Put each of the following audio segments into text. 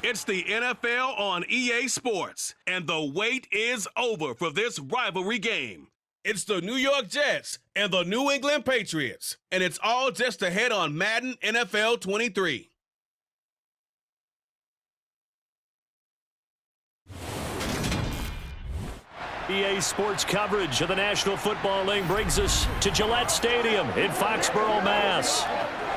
It's the NFL on EA Sports, and the wait is over for this rivalry game. It's the New York Jets and the New England Patriots, and it's all just ahead on Madden NFL 23. EA Sports coverage of the National Football League brings us to Gillette Stadium in Foxborough, Mass.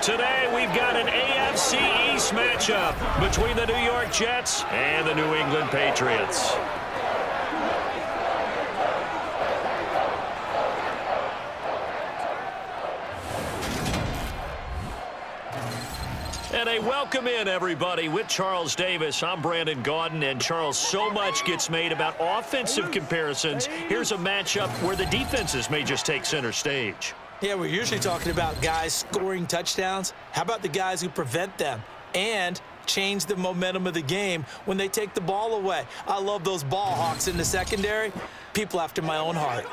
Today we've got an AFC East matchup between the New York Jets and the New England Patriots. And a welcome in, everybody, with Charles Davis. I'm Brandon Gaudin, and Charles, so much gets made about offensive comparisons. Here's a matchup where the defenses may just take center stage. Yeah, we're usually talking about guys scoring touchdowns. How about the guys who prevent them and change the momentum of the game when they take the ball away? I love those ball hawks in the secondary. People after my own heart.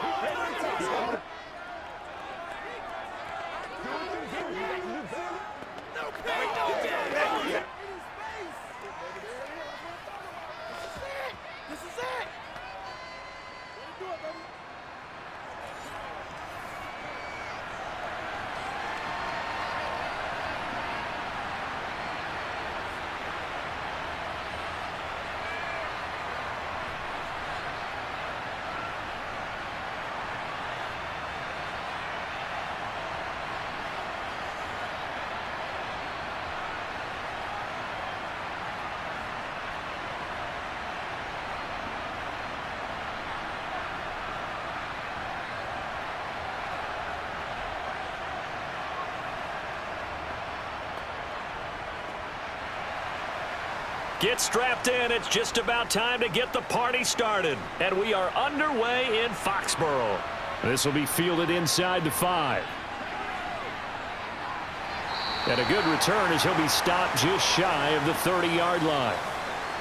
Get strapped in. It's just about time to get the party started. And we are underway in Foxborough. This will be fielded inside the 5. And a good return as he'll be stopped just shy of the 30-yard line.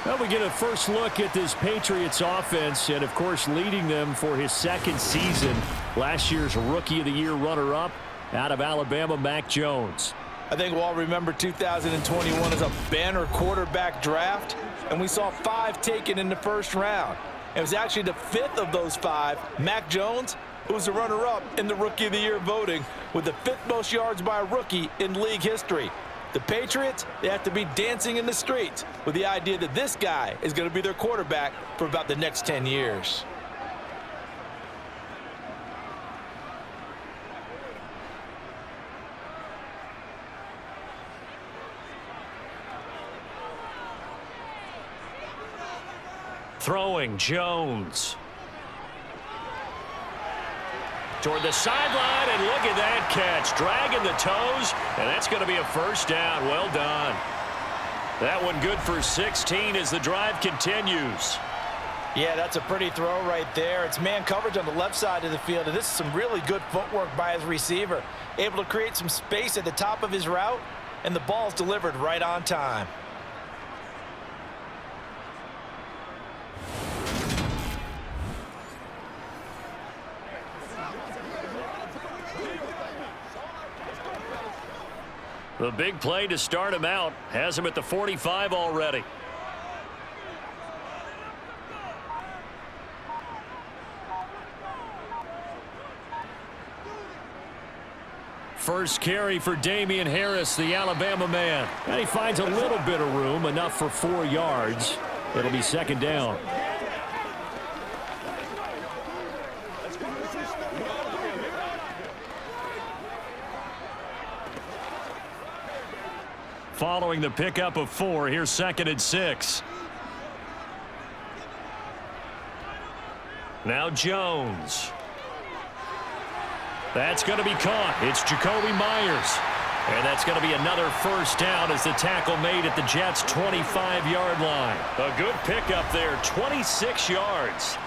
Well, we get a first look at this Patriots offense, and, of course, leading them for his second season. Last year's Rookie of the Year runner-up out of Alabama, Mac Jones. I think we'll all remember 2021 as a banner quarterback draft, and we saw 5 taken in the first round. It was actually the 5th of those 5, Mac Jones, who was the runner-up in the Rookie of the Year voting with the 5th most yards by a rookie in league history. The Patriots, they have to be dancing in the streets with the idea that this guy is going to be their quarterback for about the next 10 years. Throwing Jones. Toward the sideline, and look at that catch. Dragging the toes, and that's going to be a first down. Well done. That one good for 16 as the drive continues. Yeah, that's a pretty throw right there. It's man coverage on the left side of the field, and this is some really good footwork by his receiver. Able to create some space at the top of his route, and the ball's delivered right on time. The big play to start him out has him at the 45 already. First carry for Damian Harris, the Alabama man. And he finds a little bit of room, enough for 4 yards. It'll be second down. Following the pickup of 4, here's 2nd and 6. Now Jones. That's going to be caught. It's Jacoby Myers. And that's going to be another first down as the tackle made at the Jets' 25-yard line. A good pickup there, 26 yards.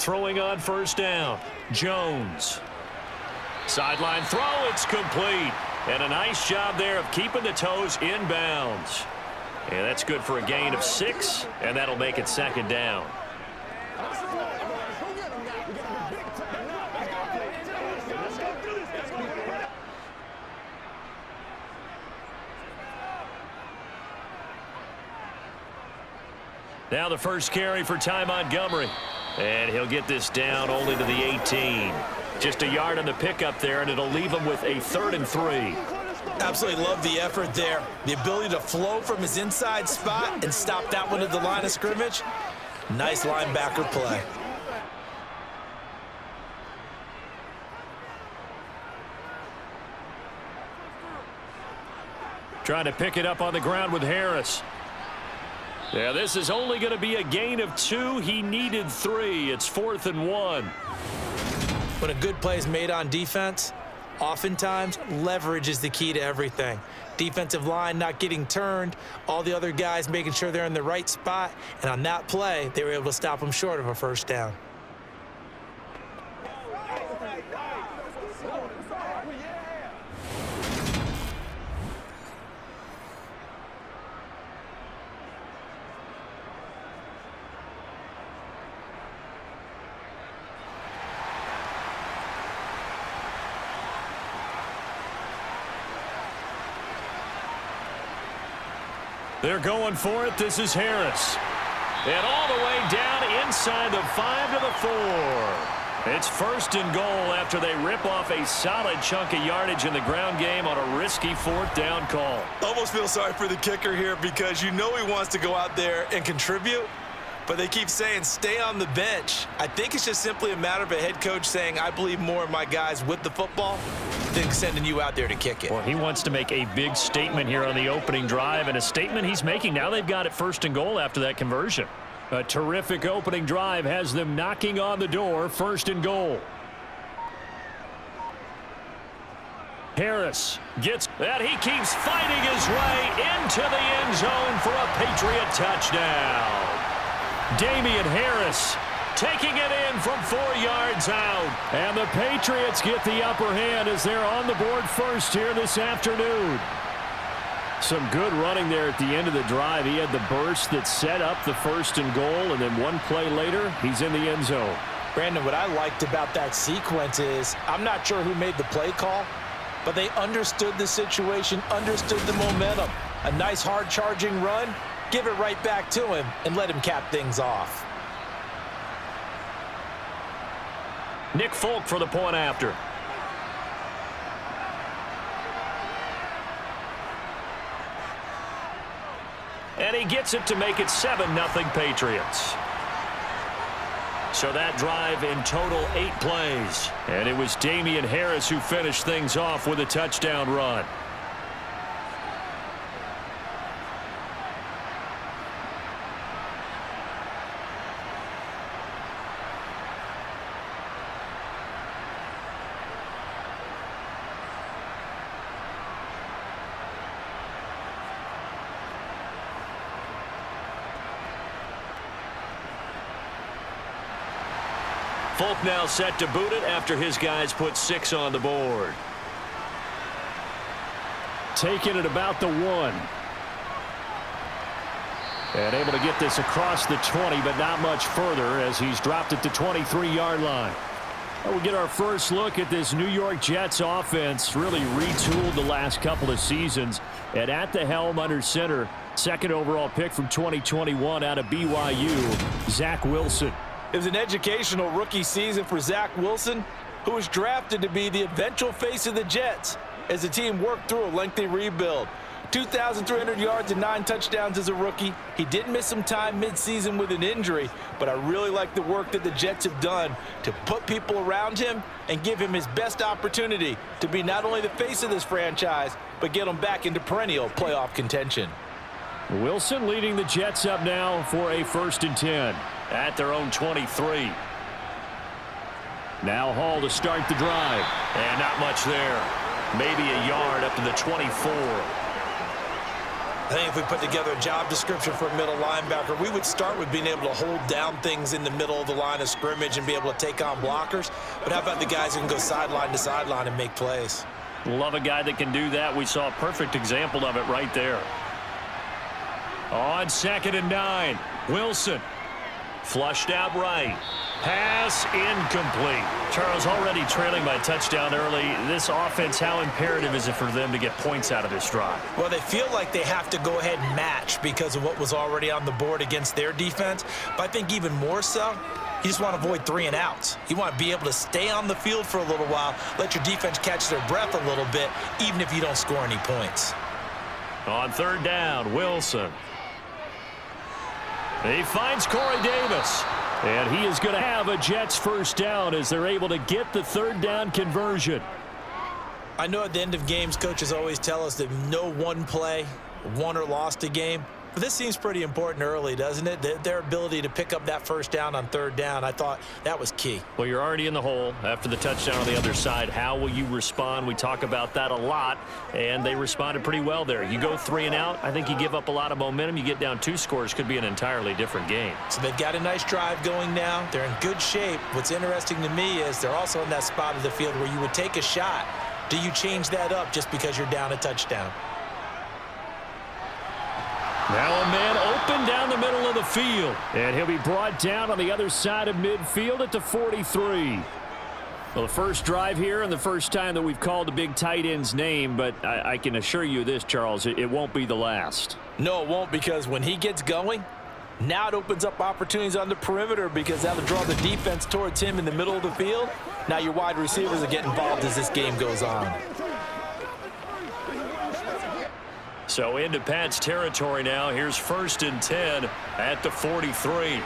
throwing on first down. Jones. Sideline throw, it's complete. And a nice job there of keeping the toes inbounds. And that's good for a gain of 6, and that'll make it second down. Now the first carry for Ty Montgomery. And he'll get this down only to the 18. Just a yard on the pickup there, and it'll leave him with a 3rd and 3. Absolutely love the effort there. The ability to flow from his inside spot and stop that one at the line of scrimmage. Nice linebacker play. Trying to pick it up on the ground with Harris. Yeah, this is only going to be a gain of 2. He needed 3. It's 4th and 1. When a good play is made on defense, oftentimes leverage is the key to everything. Defensive line not getting turned, all the other guys making sure they're in the right spot, and on that play, they were able to stop them short of a first down. They're going for it. This is Harris. And all the way down inside the 5 to the 4. It's 1st and goal after they rip off a solid chunk of yardage in the ground game on a risky 4th down call. Almost feel sorry for the kicker here because you know he wants to go out there and contribute, but they keep saying stay on the bench. I think it's just simply a matter of a head coach saying I believe more in my guys with the football than sending you out there to kick it. Well, he wants to make a big statement here on the opening drive, and a statement he's making now. They've got it 1st and goal after that conversion. A terrific opening drive has them knocking on the door. 1st and goal. Harris gets that. He keeps fighting his way into the end zone for a Patriot touchdown. Damian Harris taking it in from 4 yards out. And the Patriots get the upper hand as they're on the board first here this afternoon. Some good running there at the end of the drive. He had the burst that set up the 1st and goal, and then one play later, he's in the end zone. Brandon, what I liked about that sequence is I'm not sure who made the play call, but they understood the situation, understood the momentum. A nice hard-charging run, give it right back to him, and let him cap things off. Nick Folk for the point after. And he gets it to make it 7-0 Patriots. So that drive in total 8 plays. And it was Damian Harris who finished things off with a touchdown run. Folk now set to boot it after his guys put 6 on the board. Taking it about the 1. And able to get this across the 20, but not much further as he's dropped it to 23-yard line. We get our first look at this New York Jets offense, really retooled the last couple of seasons. And at the helm under center, 2nd overall pick from 2021 out of BYU, Zach Wilson. It was an educational rookie season for Zach Wilson, who was drafted to be the eventual face of the Jets as the team worked through a lengthy rebuild. 2,300 yards and 9 touchdowns as a rookie. He did miss some time midseason with an injury, but I really like the work that the Jets have done to put people around him and give him his best opportunity to be not only the face of this franchise, but get him back into perennial playoff contention. Wilson leading the Jets up now for a 1st and 10 at their own 23. Now Hall to start the drive. And not much there. Maybe a yard up to the 24. I think if we put together a job description for a middle linebacker, we would start with being able to hold down things in the middle of the line of scrimmage and be able to take on blockers. But how about the guys who can go sideline to sideline and make plays? Love a guy that can do that. We saw a perfect example of it right there. On 2nd and 9, Wilson. Flushed out right. Pass incomplete. Charles, already trailing by a touchdown early. This offense, how imperative is it for them to get points out of this drive? Well, they feel like they have to go ahead and match because of what was already on the board against their defense. But I think even more so, you just want to avoid 3 and outs. You want to be able to stay on the field for a little while, let your defense catch their breath a little bit, even if you don't score any points. On 3rd down, Wilson. He finds Corey Davis. And he is going to have a Jets first down as they're able to get the 3rd down conversion. I know at the end of games, coaches always tell us that no one play won or lost a game. But this seems pretty important early, doesn't it? Their ability to pick up that first down on 3rd down, I thought that was key. Well, you're already in the hole after the touchdown on the other side. How will you respond? We talk about that a lot, and they responded pretty well there. You go 3 and out, I think you give up a lot of momentum. You get down 2 scores, could be an entirely different game. So they've got a nice drive going now. They're in good shape. What's interesting to me is they're also in that spot of the field where you would take a shot. Do you change that up just because you're down a touchdown? Now a man open down the middle of the field. And he'll be brought down on the other side of midfield at the 43. Well, the first drive here and the first time that we've called the big tight end's name, but I can assure you this, Charles, it won't be the last. No, it won't, because when he gets going, now it opens up opportunities on the perimeter because that'll draw the defense towards him in the middle of the field. Now your wide receivers will get involved as this game goes on. So into Pat's territory now. Here's 1st and 10 at the 43.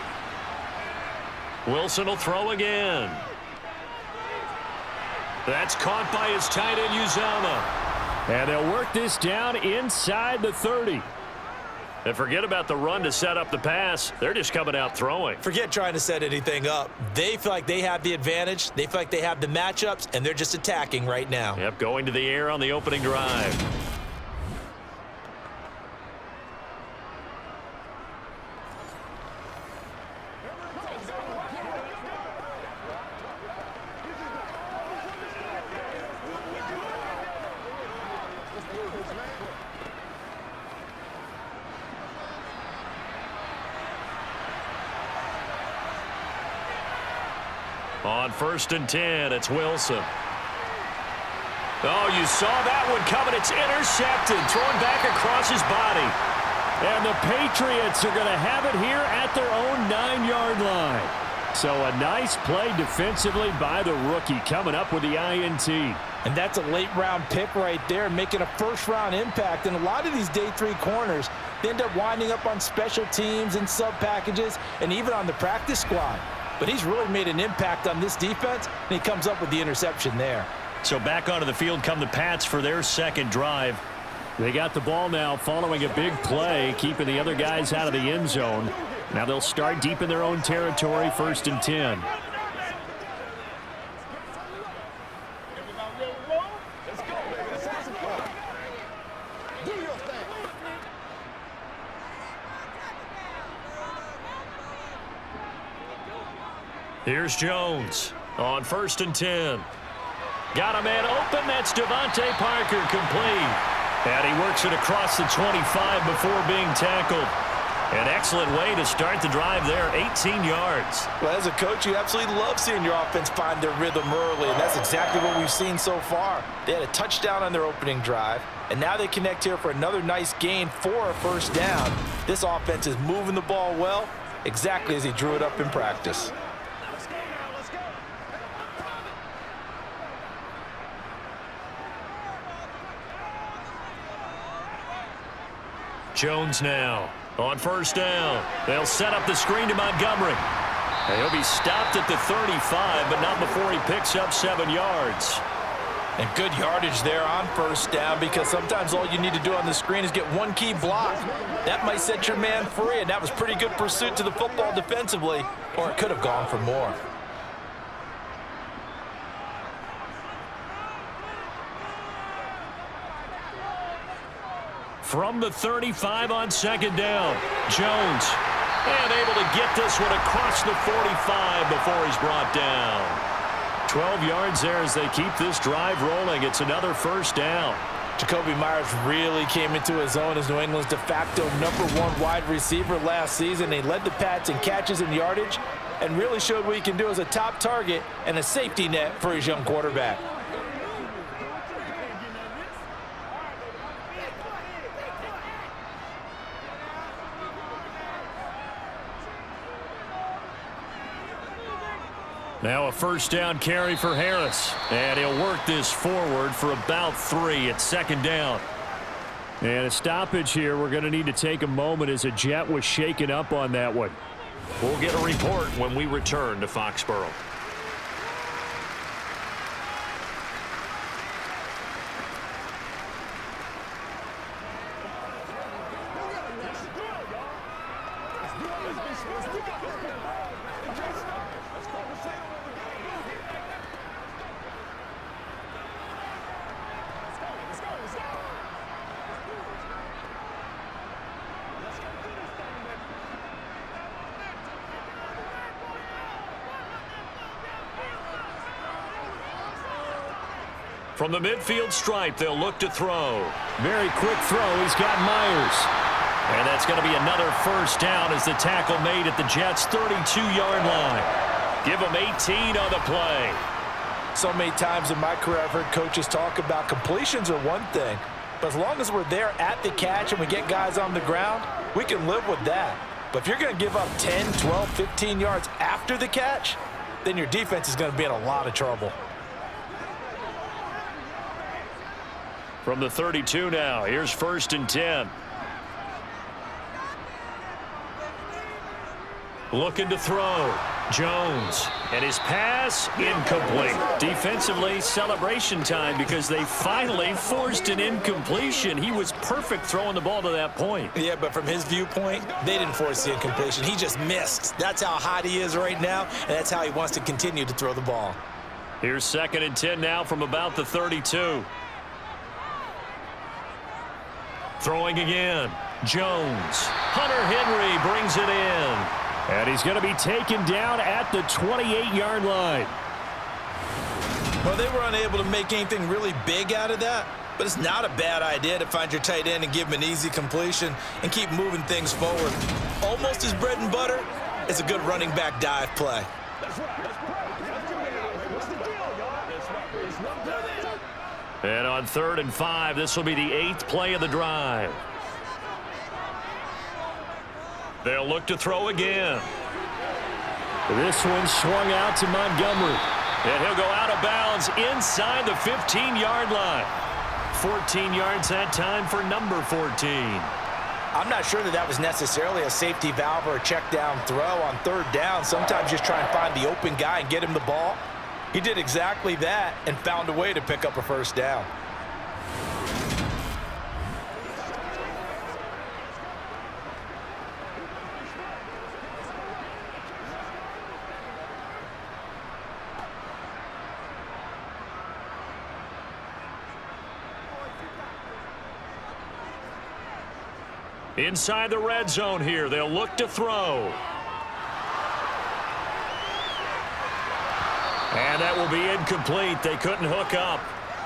Wilson will throw again. That's caught by his tight end, Uzama. And they'll work this down inside the 30. And forget about the run to set up the pass. They're just coming out throwing. Forget trying to set anything up. They feel like they have the advantage. They feel like they have the matchups, and they're just attacking right now. Yep, going to the air on the opening drive. On 1st and 10, it's Wilson. Oh, you saw that one coming. It's intercepted, thrown back across his body. And the Patriots are going to have it here at their own 9-yard line. So a nice play defensively by the rookie, coming up with the INT. And that's a late-round pick right there, making a first-round impact. And a lot of these day 3 corners, they end up winding up on special teams and sub-packages and even on the practice squad. But he's really made an impact on this defense, and he comes up with the interception there. So back onto the field come the Pats for their 2nd drive. They got the ball now following a big play, keeping the other guys out of the end zone. Now they'll start deep in their own territory, 1st and 10. Here's Jones on 1st and 10. Got a man open. That's Devontae Parker, complete. And he works it across the 25 before being tackled. An excellent way to start the drive there, 18 yards. Well, as a coach, you absolutely love seeing your offense find their rhythm early, and that's exactly what we've seen so far. They had a touchdown on their opening drive, and now they connect here for another nice gain for a first down. This offense is moving the ball well, exactly as he drew it up in practice. Jones now on 1st down. They'll set up the screen to Montgomery. And he'll be stopped at the 35, but not before he picks up 7 yards. And good yardage there on 1st down, because sometimes all you need to do on the screen is get one key block. That might set your man free, and that was pretty good pursuit to the football defensively, or it could have gone for more. From the 35 on second down, Jones. And able to get this one across the 45 before he's brought down. 12 yards there as they keep this drive rolling. It's another first down. Jacoby Myers really came into his own as New England's de facto #1 wide receiver last season. He led the Pats in catches and yardage and really showed what he can do as a top target and a safety net for his young quarterback. Now a first down carry for Harris. And he'll work this forward for about 3 at second down. And a stoppage here. We're going to need to take a moment as a jet was shaken up on that one. We'll get a report when we return to Foxborough. From the midfield stripe, they'll look to throw. Very quick throw. He's got Myers. And that's going to be another first down as the tackle made at the Jets' 32-yard line. Give them 18 on the play. So many times in my career I've heard coaches talk about completions are one thing, but as long as we're there at the catch and we get guys on the ground, we can live with that. But if you're going to give up 10, 12, 15 yards after the catch, then your defense is going to be in a lot of trouble. From the 32 now, here's 1st and 10. Looking to throw. Jones. And his pass incomplete. Defensively, celebration time because they finally forced an incompletion. He was perfect throwing the ball to that point. Yeah, but from his viewpoint, they didn't force the incompletion. He just missed. That's how hot he is right now, and that's how he wants to continue to throw the ball. Here's 2nd and 10 now from about the 32. Throwing again. Jones. Hunter Henry brings it in. And he's going to be taken down at the 28-yard line. Well, they were unable to make anything really big out of that, but it's not a bad idea to find your tight end and give him an easy completion and keep moving things forward. Almost his bread and butter is a good running back dive play. And on 3rd and 5, this will be the 8th play of the drive. They'll look to throw again. This one swung out to Montgomery. And he'll go out of bounds inside the 15-yard line. 14 yards that time for number 14. I'm not sure that was necessarily a safety valve or a check down throw on 3rd down. Sometimes just try and find the open guy and get him the ball. He did exactly that and found a way to pick up a first down. Inside the red zone here, they'll look to throw. And that will be incomplete. They couldn't hook up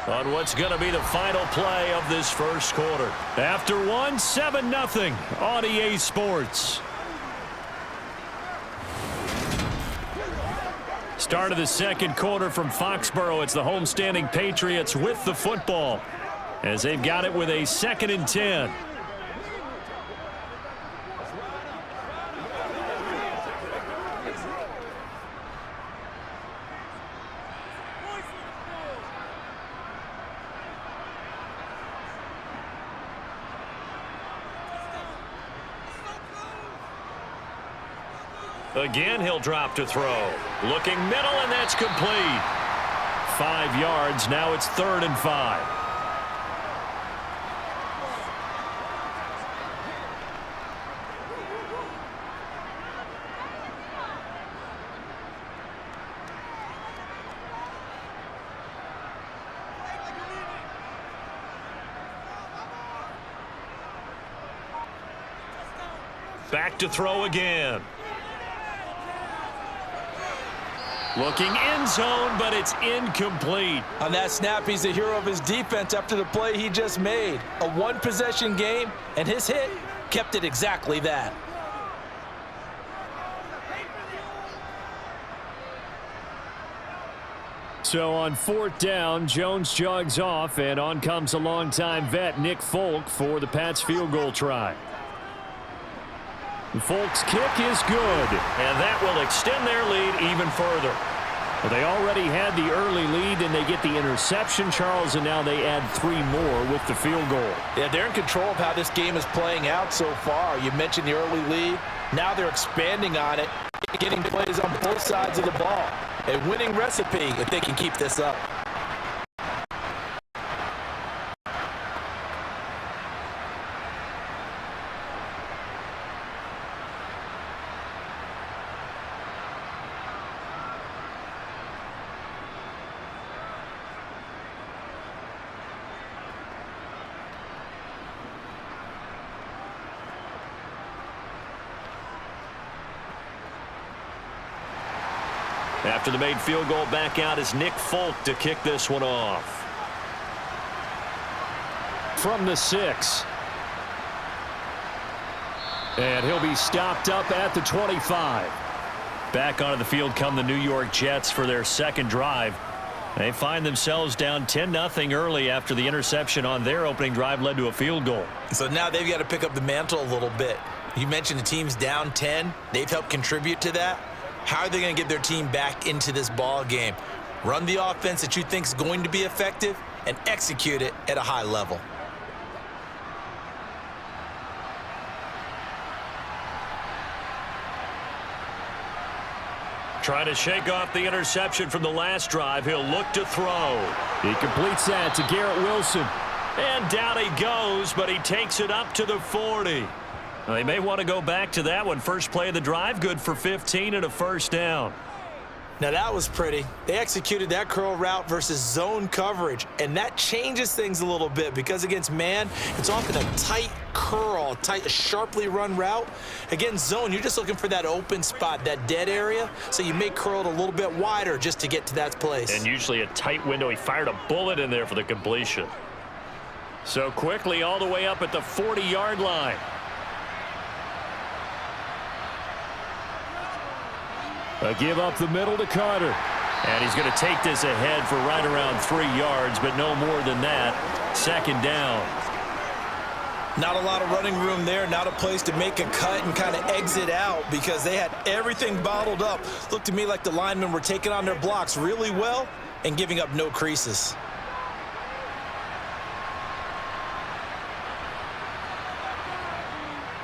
on what's going to be the final play of this first quarter. After one, 7-0 on EA Sports. Start of the second quarter from Foxborough. It's the homestanding Patriots with the football as they've got it with a 2nd and 10. Again, he'll drop to throw. Looking middle, and that's complete. 5 yards. Now it's 3rd and 5. Back to throw again. Looking end zone, but it's incomplete. On that snap, he's the hero of his defense after the play he just made. A one-possession game, and his hit kept it exactly that. So on 4th down, Jones jogs off, and on comes a longtime vet, Nick Folk, for the Pats field goal try. Folk's kick is good. And that will extend their lead even further. Well, they already had the early lead, and they get the interception, Charles, and now they add 3 more with the field goal. Yeah, they're in control of how this game is playing out so far. You mentioned the early lead. Now they're expanding on it, getting plays on both sides of the ball. A winning recipe if they can keep this up. After the made field goal, back out is Nick Folk to kick this one off. From the 6. And he'll be stopped up at the 25. Back onto the field come the New York Jets for their second drive. They find themselves down 10-0 early after the interception on their opening drive led to a field goal. So now they've got to pick up the mantle a little bit. You mentioned the team's down 10. They've helped contribute to that. How are they going to get their team back into this ball game? Run the offense that you think is going to be effective and execute it at a high level. Trying to shake off the interception from the last drive. He'll look to throw. He completes that to Garrett Wilson. And down he goes, but he takes it up to the 40. Well, they may want to go back to that one. First play of the drive, good for 15 and a first down. Now that was pretty. They executed that curl route versus zone coverage, and that changes things a little bit because against man, it's often a tight curl, a sharply run route. Against zone, you're just looking for that open spot, that dead area, so you may curl it a little bit wider just to get to that place. And usually a tight window. He fired a bullet in there for the completion. So quickly all the way up at the 40-yard line. A give up the middle to Carter. And he's going to take this ahead for right around 3 yards, but no more than that. Second down. Not a lot of running room there, not a place to make a cut and kind of exit out because they had everything bottled up. Looked to me like the linemen were taking on their blocks really well and giving up no creases.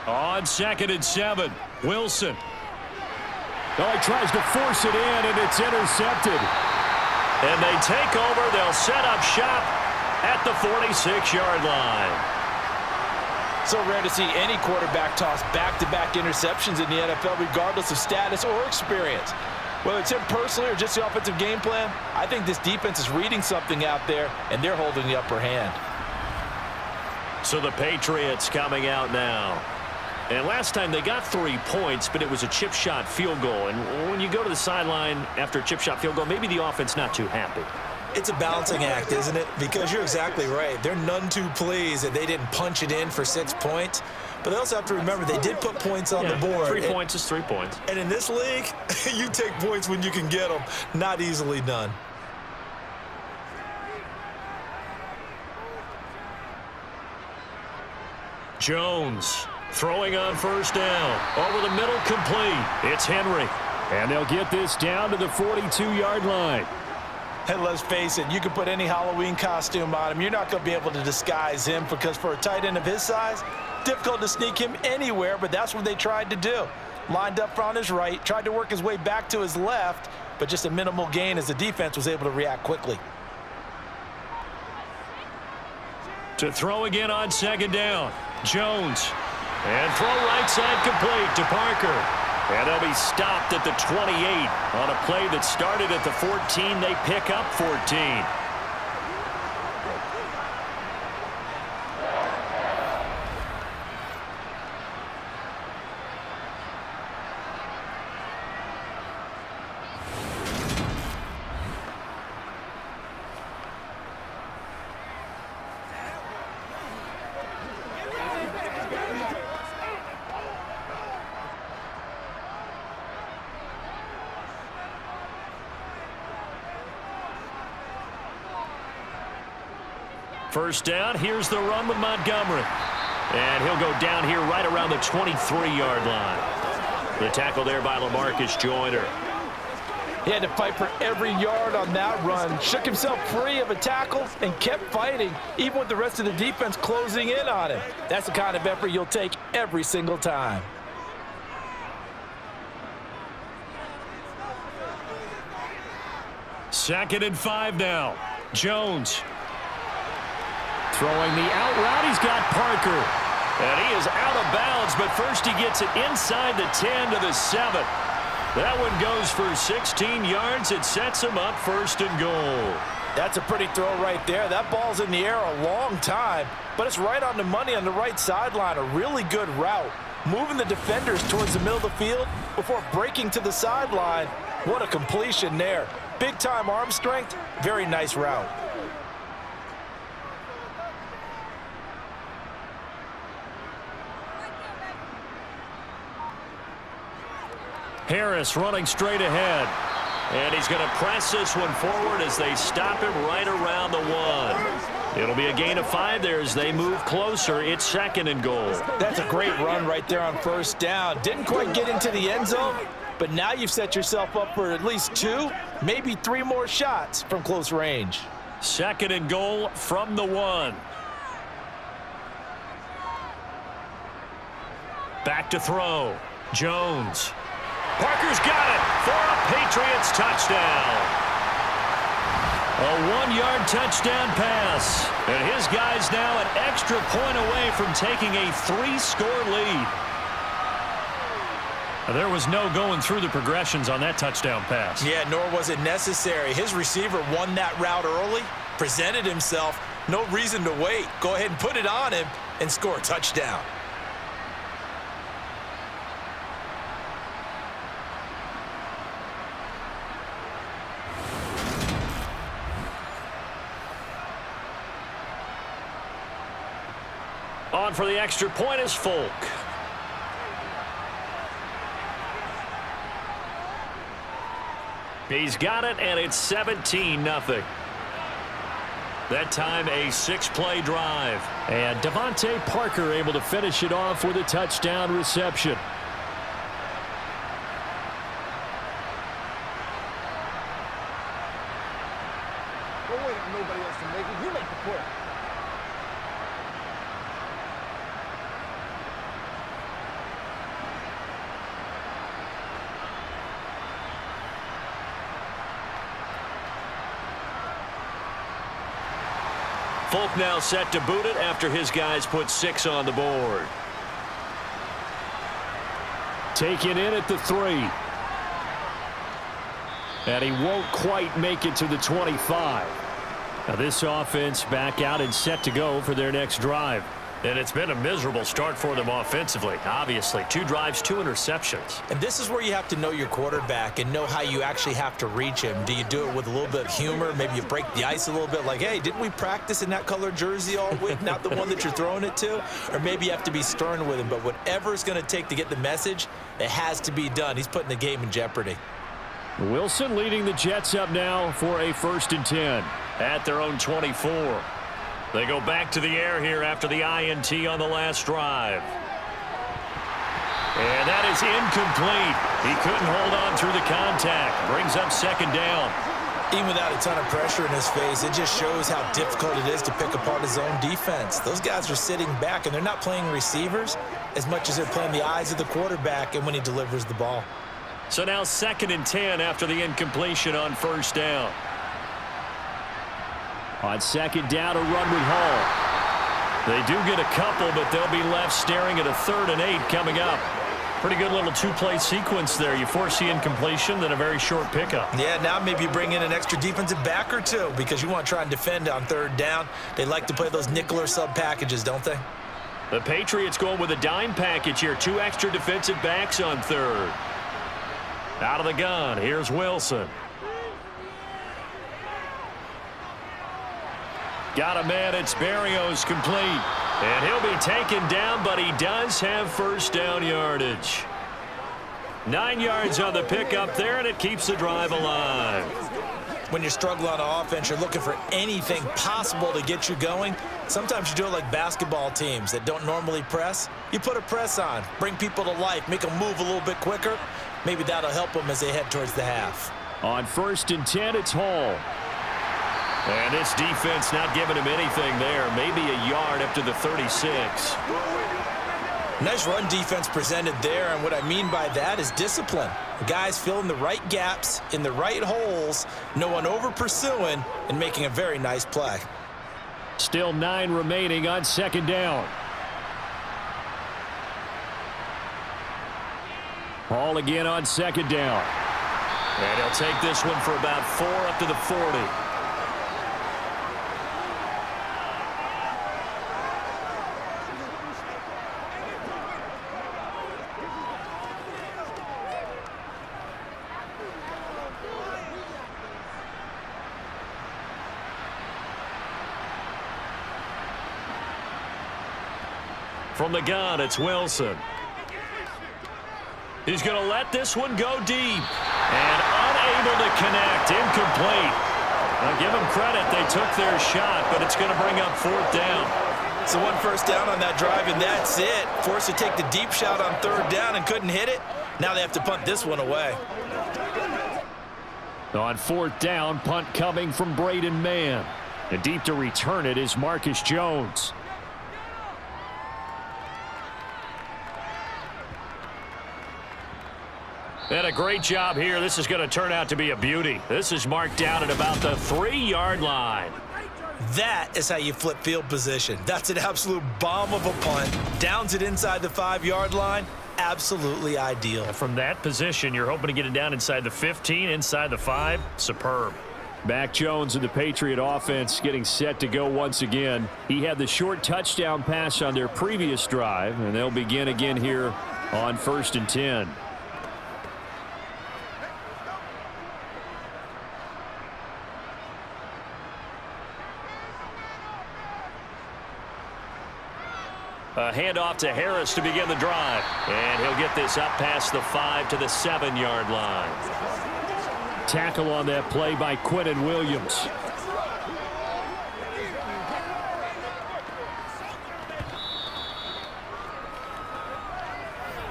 On 2nd and 7, Wilson. Oh, he tries to force it in, and it's intercepted. And they take over. They'll set up shop at the 46-yard line. So rare to see any quarterback toss back-to-back interceptions in the NFL, regardless of status or experience. Whether it's him personally or just the offensive game plan, I think this defense is reading something out there, and they're holding the upper hand. So the Patriots coming out now. And last time they got 3 points, but it was a chip shot field goal. And when you go to the sideline after a chip shot field goal, maybe the offense not too happy. It's a balancing act, isn't it? Because you're exactly right. They're none too pleased that they didn't punch it in for 6 points. But they also have to remember they did put points on the board. 3 points is 3 points. And in this league, you take points when you can get them. Not easily done. Jones throwing on first down. Over the middle, complete. It's Henry. And they'll get this down to the 42-yard line. And let's face it, you can put any Halloween costume on him. You're not going to be able to disguise him because for a tight end of his size, difficult to sneak him anywhere, but that's what they tried to do. Lined up on his right, tried to work his way back to his left, but just a minimal gain as the defense was able to react quickly. To throw again on 2nd down. Jones. And throw right side complete to Parker. And they'll be stopped at the 28 on a play that started at the 14. They pick up 14. First down, here's the run with Montgomery. And he'll go down here right around the 23-yard line. The tackle there by LaMarcus Joyner. He had to fight for every yard on that run. Shook himself free of a tackle and kept fighting, even with the rest of the defense closing in on him. That's the kind of effort you'll take every single time. Second and 5 now. Jones. Throwing the out route, he's got Parker. And he is out of bounds, but first he gets it inside the 10 to the 7. That one goes for 16 yards. It sets him up first and goal. That's a pretty throw right there. That ball's in the air a long time, but it's right on the money on the right sideline. A really good route. Moving the defenders towards the middle of the field before breaking to the sideline. What a completion there. Big-time arm strength. Very nice route. Harris running straight ahead. And he's going to press this one forward as they stop him right around the 1. It'll be a gain of 5 there as they move closer. It's second and goal. That's a great run right there on first down. Didn't quite get into the end zone, but now you've set yourself up for at least 2, maybe 3 more shots from close range. Second and goal from the 1. Back to throw. Jones. Parker's got it for a Patriots touchdown. A 1-yard touchdown pass. And his guy's now an extra point away from taking a 3-score lead. There was no going through the progressions on that touchdown pass. Yeah, nor was it necessary. His receiver won that route early, presented himself. No reason to wait. Go ahead and put it on him and score a touchdown. On for the extra point is Folk. He's got it, and it's 17-0. That time a 6-play drive. And Devontae Parker able to finish it off with a touchdown reception. Don't wait on nobody else to make it. You make the play. Folk now set to boot it after his guys put 6 on the board. Taken in at the 3. And he won't quite make it to the 25. Now this offense back out and set to go for their next drive. And it's been a miserable start for them offensively. Obviously, 2 drives, 2 interceptions. And this is where you have to know your quarterback and know how you actually have to reach him. Do you do it with a little bit of humor? Maybe you break the ice a little bit like, hey, didn't we practice in that color jersey all week? Not the one that you're throwing it to? Or maybe you have to be stern with him. But whatever it's going to take to get the message, it has to be done. He's putting the game in jeopardy. Wilson leading the Jets up now for a 1st and 10 at their own 24. They go back to the air here after the INT on the last drive. And that is incomplete. He couldn't hold on through the contact. Brings up 2nd down. Even without a ton of pressure in his face, it just shows how difficult it is to pick apart his own defense. Those guys are sitting back, and they're not playing receivers as much as they're playing the eyes of the quarterback and when he delivers the ball. So now 2nd and 10 after the incompletion on 1st down. On 2nd down, a run with Hall. They do get a couple, but they'll be left staring at a 3rd and 8 coming up. Pretty good little 2-play sequence there. You force the incompletion, then a very short pickup. Yeah, now maybe you bring in an extra defensive back or 2 because you want to try and defend on 3rd down. They like to play those nickel or sub packages, don't they? The Patriots going with a dime package here. 2 extra defensive backs on 3rd. Out of the gun, here's Wilson. Got a man, it's Berrios complete. And he'll be taken down, but he does have 1st down yardage. 9 yards on the pickup there, and it keeps the drive alive. when you're struggling on offense, you're looking for anything possible to get you going. Sometimes you do it like basketball teams that don't normally press. You put a press on, bring people to life, make them move a little bit quicker. Maybe that'll help them as they head towards the half. On 1st and 10, it's Hall. And this defense not giving him anything there. Maybe a yard up to the 36. Nice run defense presented there, and what I mean by that is discipline. Guys filling the right gaps in the right holes, no one over pursuing, and making a very nice play. Still 9 remaining on 2nd down. Hall again on 2nd down. And he'll take this one for about 4 up to the 40. From the gun, it's Wilson. He's going to let this one go deep. And unable to connect. Incomplete. Now give them credit. They took their shot, but it's going to bring up 4th down. So 1 first down on that drive, and that's it. Forced to take the deep shot on 3rd down and couldn't hit it. Now they have to punt this one away. On 4th down, punt coming from Braden Mann. And deep to return it is Marcus Jones. And a great job here. This is going to turn out to be a beauty. This is marked down at about the 3-yard line. That is how you flip field position. That's an absolute bomb of a punt. Downs it inside the 5-yard line. Absolutely ideal. From that position, you're hoping to get it down inside the 15, inside the 5. Superb. Mac Jones and the Patriot offense getting set to go once again. He had the short touchdown pass on their previous drive, and they'll begin again here on 1st and 10. A handoff to Harris to begin the drive. And he'll get this up past the 5 to the 7-yard line. Tackle on that play by Quentin Williams.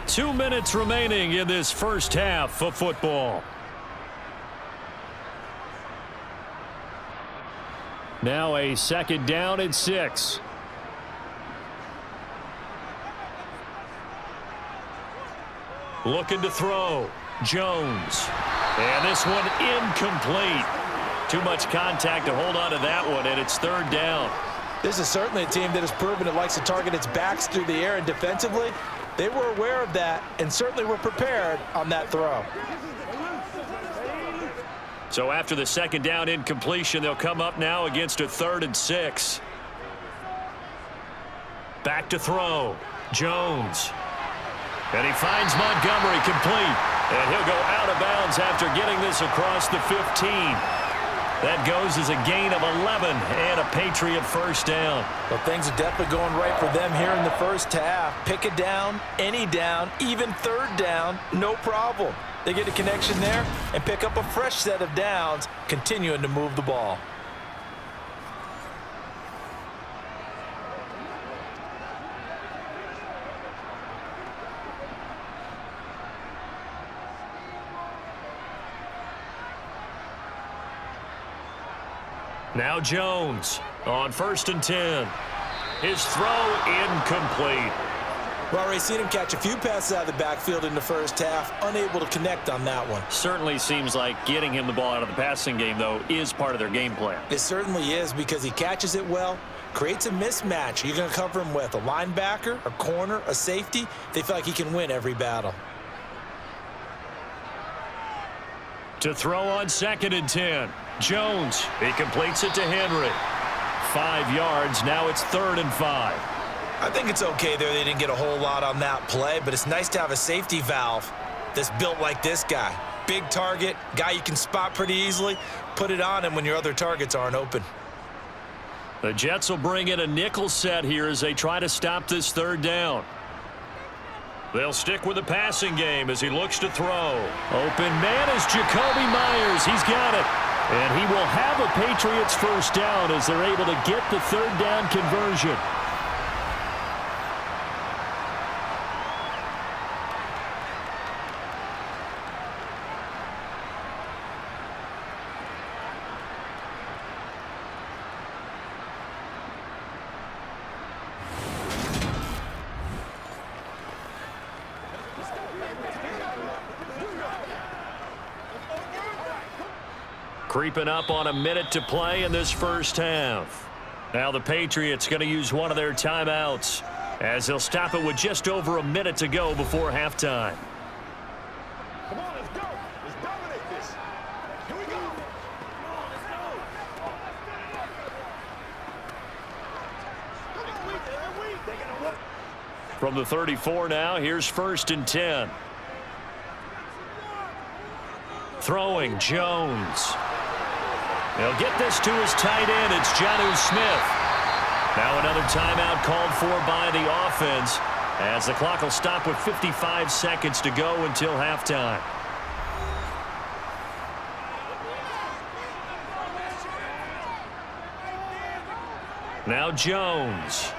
Two minutes remaining in this first half of football. Now a 2nd down and 6. Looking to throw. Jones. And this one incomplete. Too much contact to hold on to that one, and it's 3rd down. This is certainly a team that has proven it likes to target its backs through the air, and defensively, they were aware of that and certainly were prepared on that throw. So after the 2nd down incompletion, they'll come up now against a 3rd and 6. Back to throw. Jones. And he finds Montgomery complete. And he'll go out of bounds after getting this across the 15. That goes as a gain of 11 and a Patriot first down. Well, things are definitely going right for them here in the first half. Pick a down, any down, even 3rd down, no problem. They get a connection there and pick up a fresh set of downs, continuing to move the ball. Now Jones on 1st and 10. His throw incomplete. Well, Ray, seen him catch a few passes out of the backfield in the first half, unable to connect on that one. Certainly seems like getting him the ball out of the passing game, though, is part of their game plan. It certainly is, because he catches it well, creates a mismatch. You're going to cover him with a linebacker, a corner, a safety. They feel like he can win every battle. To throw on 2nd and 10. Jones, he completes it to Henry. 5 yards, now it's 3rd and 5. I think it's okay there. They didn't get a whole lot on that play, but it's nice to have a safety valve that's built like this guy. Big target, guy you can spot pretty easily. Put it on him when your other targets aren't open. The Jets will bring in a nickel set here as they try to stop this 3rd down. They'll stick with the passing game as he looks to throw. Open man is Jacoby Myers. He's got it. And he will have a Patriots first down as they're able to get the third down conversion. Creeping up on a minute to play in this first half. Now the Patriots going to use one of their timeouts as they'll stop it with just over a minute to go before halftime. Come on, let's go. Let's dominate this. Here we go. Come on, let's go. From the 34 now, here's 1st and 10. Throwing Jones. They'll get this to his tight end. It's Jonnu Smith. Now another timeout called for by the offense as the clock will stop with 55 seconds to go until halftime. Now Jones.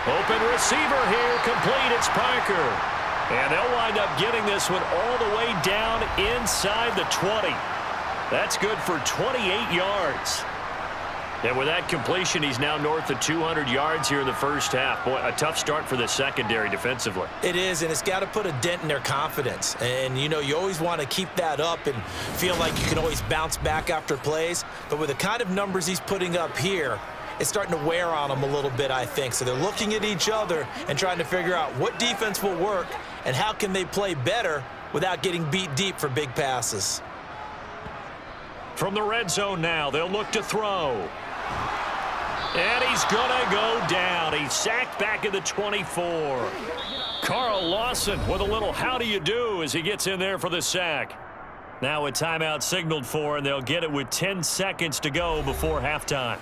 Open receiver here, complete. It's Parker. And they'll wind up getting this one all the way down inside the 20. That's good for 28 yards. And with that completion, he's now north of 200 yards here in the first half. Boy, a tough start for the secondary defensively. It is, and it's got to put a dent in their confidence. And, you know, you always want to keep that up and feel like you can always bounce back after plays. But with the kind of numbers he's putting up here, it's starting to wear on them a little bit, I think. So they're looking at each other and trying to figure out what defense will work and how can they play better without getting beat deep for big passes. From the red zone now, they'll look to throw. And he's going to go down. He's sacked back at the 24. Carl Lawson with a little how do you do as he gets in there for the sack. Now a timeout signaled for, and they'll get it with 10 seconds to go before halftime.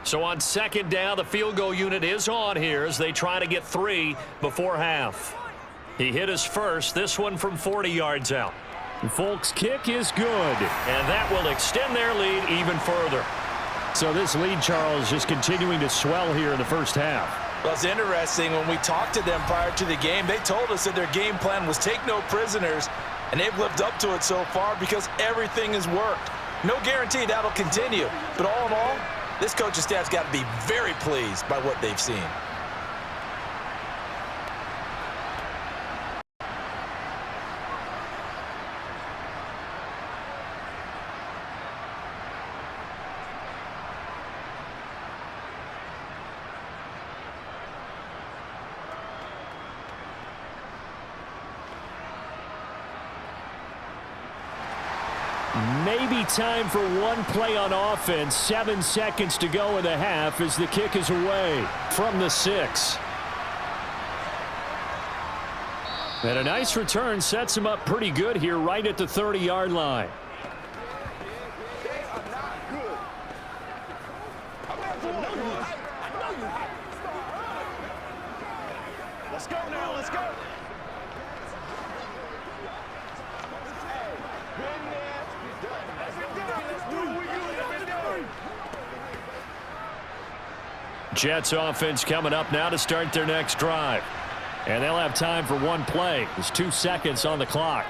So on 2nd down, the field goal unit is on here as they try to get 3 before half. He hit his first, this one from 40 yards out. Folks' kick is good. And that will extend their lead even further. So this lead, Charles, just continuing to swell here in the first half. Well, it's interesting. When we talked to them prior to the game, they told us that their game plan was take no prisoners, and they've lived up to it so far because everything has worked. No guarantee that'll continue, but all in all, this coaching staff's got to be very pleased by what they've seen. Maybe time for one play on offense. 7 seconds to go in the half as the kick is away from the 6. And a nice return sets him up pretty good here right at the 30-yard line. Let's go now, let's go. Jets offense coming up now to start their next drive. And they'll have time for one play. There's 2 seconds on the clock.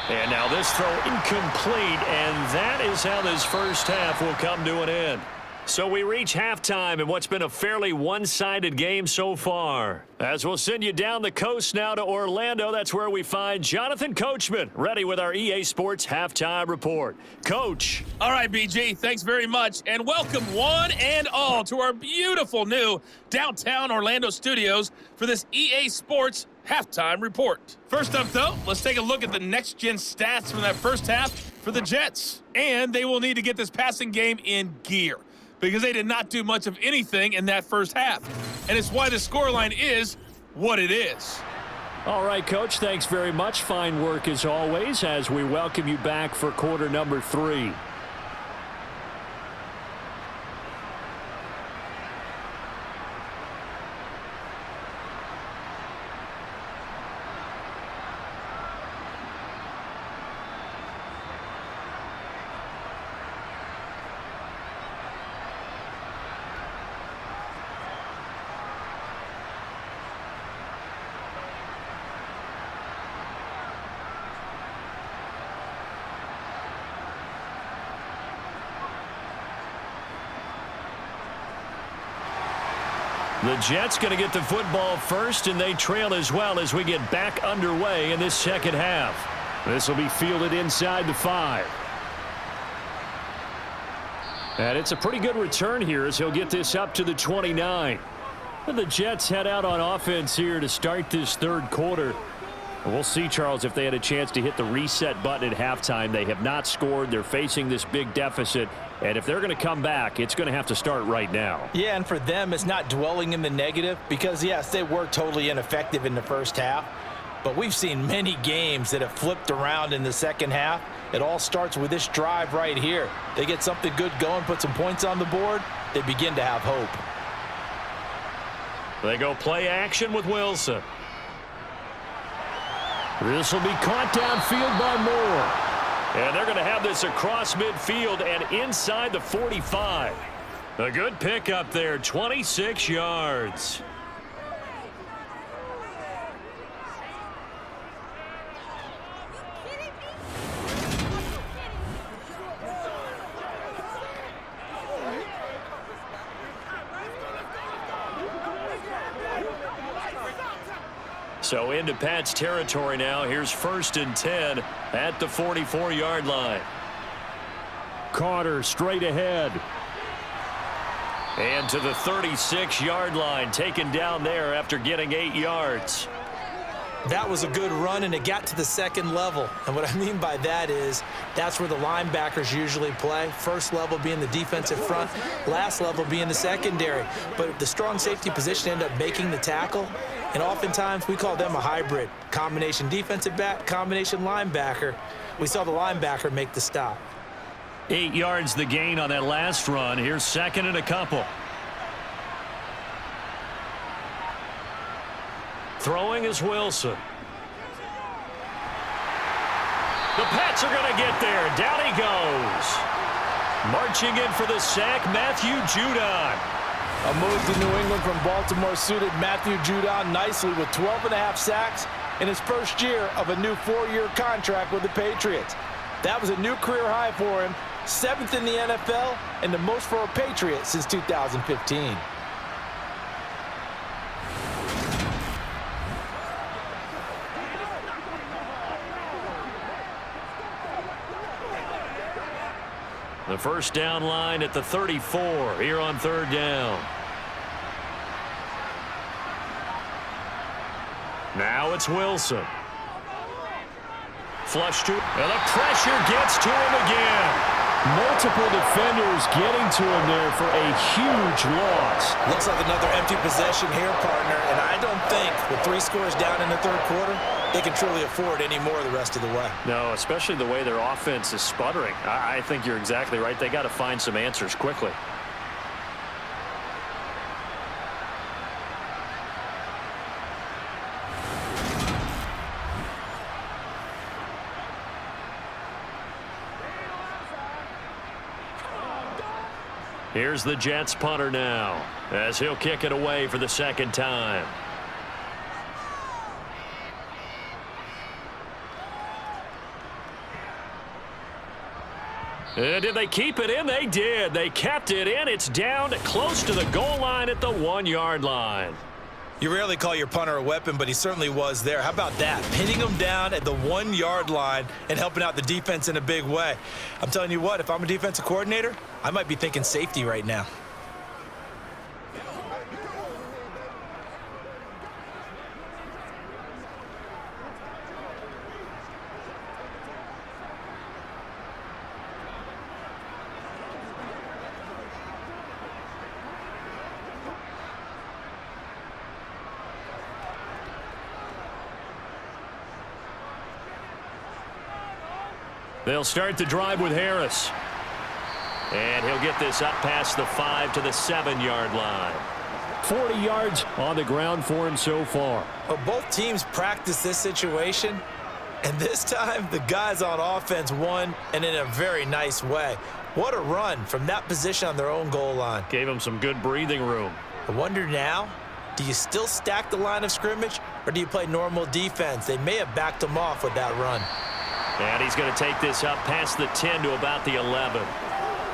And now this throw incomplete, and that is how this first half will come to an end. So we reach halftime in what's been a fairly one-sided game so far. As we'll send you down the coast now to Orlando, that's where we find Jonathan Coachman, ready with our EA Sports Halftime Report. Coach. All right, BG, thanks very much, and welcome one and all to our beautiful new downtown Orlando studios for this EA Sports Halftime Report. First up, though, let's take a look at the next-gen stats from that first half for the Jets. And they will need to get this passing game in gear, because they did not do much of anything in that first half. And it's why the scoreline is what it is. All right, Coach, thanks very much. Fine work as always as we welcome you back for quarter number 3. The Jets going to get the football first, and they trail as well as we get back underway in this second half. This will be fielded inside the 5. And it's a pretty good return here as he'll get this up to the 29. And the Jets head out on offense here to start this third quarter. And we'll see, Charles, if they had a chance to hit the reset button at halftime. They have not scored. They're facing this big deficit. And if they're going to come back, it's going to have to start right now. Yeah, and for them, it's not dwelling in the negative because, yes, they were totally ineffective in the first half. But we've seen many games that have flipped around in the second half. It all starts with this drive right here. They get something good going, put some points on the board, they begin to have hope. They go play action with Wilson. This will be caught downfield by Moore. And they're going to have this across midfield and inside the 45. A good pickup there, 26 yards. So into Pat's territory now. Here's 1st and 10 at the 44-yard line. Carter straight ahead. And to the 36-yard line, taken down there after getting 8 yards. That was a good run, and it got to the second level. And what I mean by that is that's where the linebackers usually play. First level being the defensive front, last level being the secondary. But the strong safety position ended up making the tackle. And oftentimes we call them a hybrid. Combination defensive back, combination linebacker. We saw the linebacker make the stop. 8 yards the gain on that last run. Here's 2nd and a couple. Throwing is Wilson. The Pats are going to get there. Down he goes. Marching in for the sack, Matthew Judon. A move to New England from Baltimore suited Matthew Judon nicely with 12.5 sacks in his first year of a new 4-year contract with the Patriots. That was a new career high for him, 7th in the NFL, and the most for a Patriot since 2015. The first down line at the 34 here on 3rd down. Now it's Wilson. Flush to, and the pressure gets to him again. Multiple defenders getting to him there for a huge loss. Looks like another empty possession here, partner, and I don't think with 3 scores down in the third quarter, they can truly afford any more the rest of the way. No, especially the way their offense is sputtering. I think you're exactly right. They got to find some answers quickly. Here's the Jets punter now as he'll kick it away for the 2nd time. Did they keep it in? They did. They kept it in. It's down close to the goal line at the 1-yard line. You rarely call your punter a weapon, but he certainly was there. How about that? Pinning him down at the 1-yard line and helping out the defense in a big way. I'm telling you what, if I'm a defensive coordinator, I might be thinking safety right now. They'll start the drive with Harris. And he'll get this up past the 5 to the 7-yard line. 40 yards on the ground for him so far. Well, both teams practice this situation, and this time the guys on offense won, and in a very nice way. What a run from that position on their own goal line. Gave him some good breathing room. I wonder now, do you still stack the line of scrimmage, or do you play normal defense? They may have backed him off with that run. And he's going to take this up past the 10 to about the 11.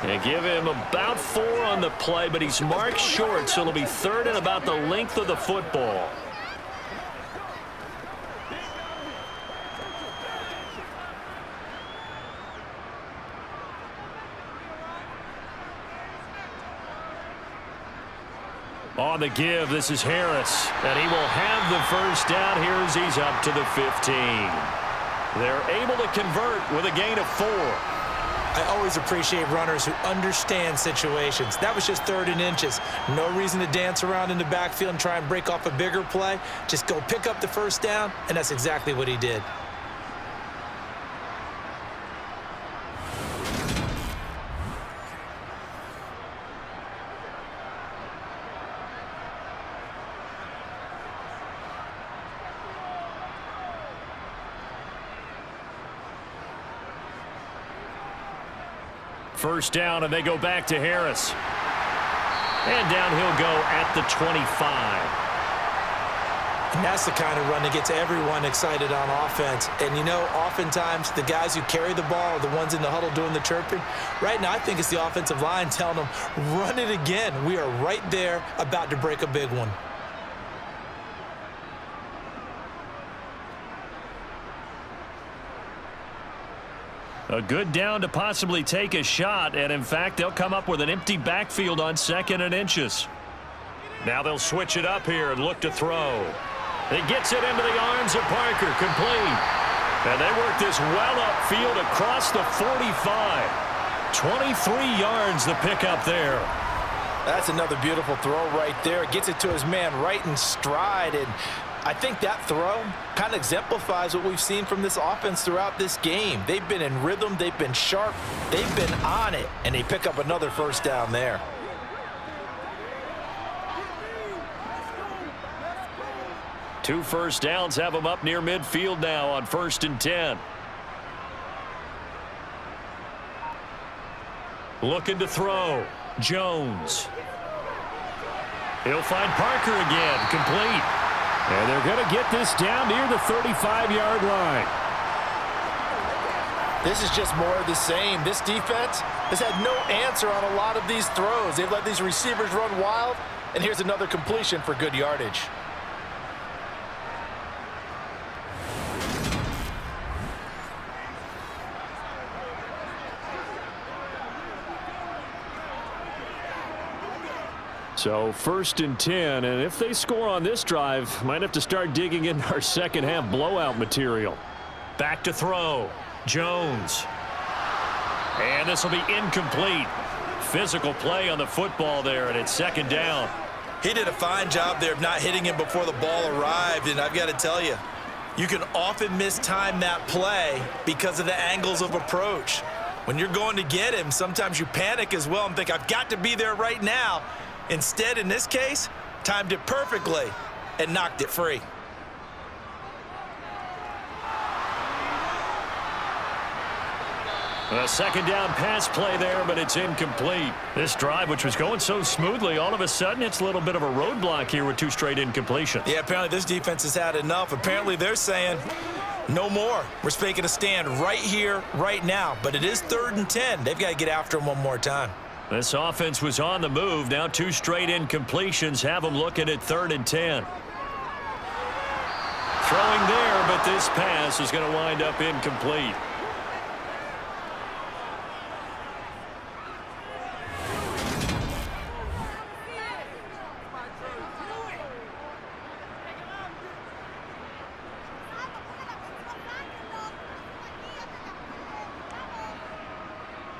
And give him about 4 on the play, but he's marked short, so it'll be 3rd and about the length of the football. On the give, this is Harris, and he will have the first down here as he's up to the 15. They're able to convert with a gain of 4. I always appreciate runners who understand situations. That was just 3rd and inches. No reason to dance around in the backfield and try and break off a bigger play. Just go pick up the first down, and that's exactly what he did. First down, and they go back to Harris. And down he'll go at the 25. And that's the kind of run that gets everyone excited on offense. And, you know, oftentimes the guys who carry the ball are the ones in the huddle doing the chirping. Right now, I think it's the offensive line telling them, run it again. We are right there about to break a big one. A good down to possibly take a shot, and in fact, they'll come up with an empty backfield on 2nd and inches. Now they'll switch it up here and look to throw. He gets it into the arms of Parker, complete. And they work this well upfield across the 45. 23 yards the pickup there. That's another beautiful throw right there. Gets it to his man right in stride, and I think that throw kind of exemplifies what we've seen from this offense throughout this game. They've been in rhythm, they've been sharp, they've been on it, and they pick up another first down there. Two first downs have them up near midfield now on 1st and 10. Looking to throw. Jones. He'll find Parker again, complete. And they're going to get this down near the 35-yard line. This is just more of the same. This defense has had no answer on a lot of these throws. They've let these receivers run wild, and here's another completion for good yardage. So 1st and 10, and if they score on this drive, might have to start digging in our second half blowout material. Back to throw. Jones. And this will be incomplete. Physical play on the football there, and it's 2nd down. He did a fine job there of not hitting him before the ball arrived, and I've got to tell you, you can often mistime that play because of the angles of approach. When you're going to get him, sometimes you panic as well and think, I've got to be there right now. Instead, in this case, timed it perfectly and knocked it free. A 2nd down pass play there, but it's incomplete. This drive, which was going so smoothly, all of a sudden it's a little bit of a roadblock here with 2 straight incompletions. Yeah, apparently this defense has had enough. Apparently they're saying, no more. We're making a stand right here, right now. But it is 3rd and 10. They've got to get after him one more time. This offense was on the move. Now 2 straight incompletions have them looking at 3rd and 10. Throwing there, but this pass is going to wind up incomplete.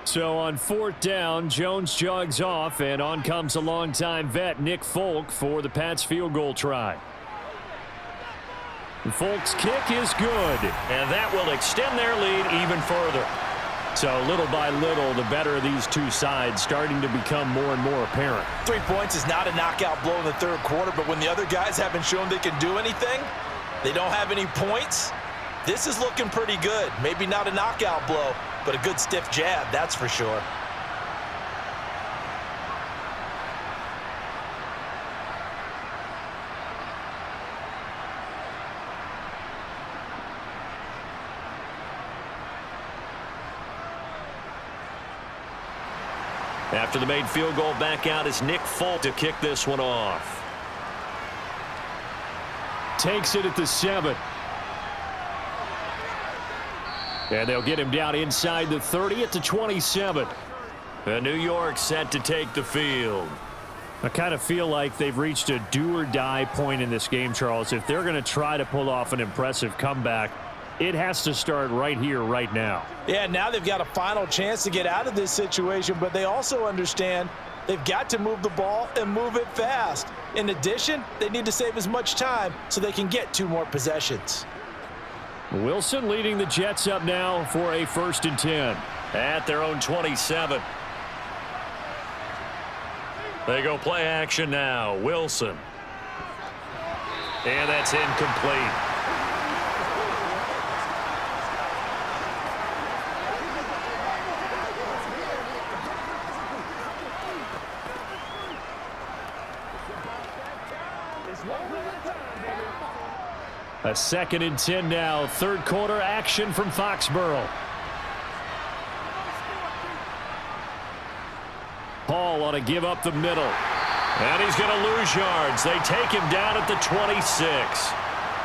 So on 4th down, Jones jogs off, and on comes a longtime vet, Nick Folk, for the Pats field goal try. Folk's kick is good, and that will extend their lead even further. So little by little, the better of these two sides starting to become more and more apparent. 3 points is not a knockout blow in the third quarter, but when the other guys haven't shown they can do anything, they don't have any points, this is looking pretty good. Maybe not a knockout blow, but a good stiff jab, that's for sure. After the made field goal, back out is Nick Folk to kick this one off. Takes it at the 7. And they'll get him down inside the 30 at the 27. And New York set to take the field. I kind of feel like they've reached a do-or-die point in this game, Charles. If they're going to try to pull off an impressive comeback, it has to start right here, right now. Yeah, now they've got a final chance to get out of this situation, but they also understand they've got to move the ball and move it fast. In addition, they need to save as much time so they can get 2 more possessions. Wilson leading the Jets up now for a 1st and 10. At their own 27. They go play action now. Wilson. And that's incomplete. A 2nd and 10 now. Third quarter action from Foxborough. Paul on a give up the middle. And he's going to lose yards. They take him down at the 26.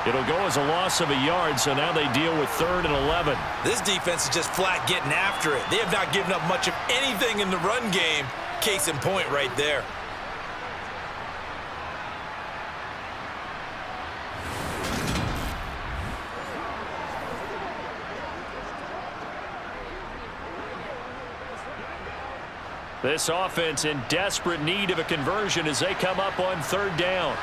It'll go as a loss of a yard, so now they deal with 3rd and 11. This defense is just flat getting after it. They have not given up much of anything in the run game. Case in point right there. This offense in desperate need of a conversion as they come up on 3rd down.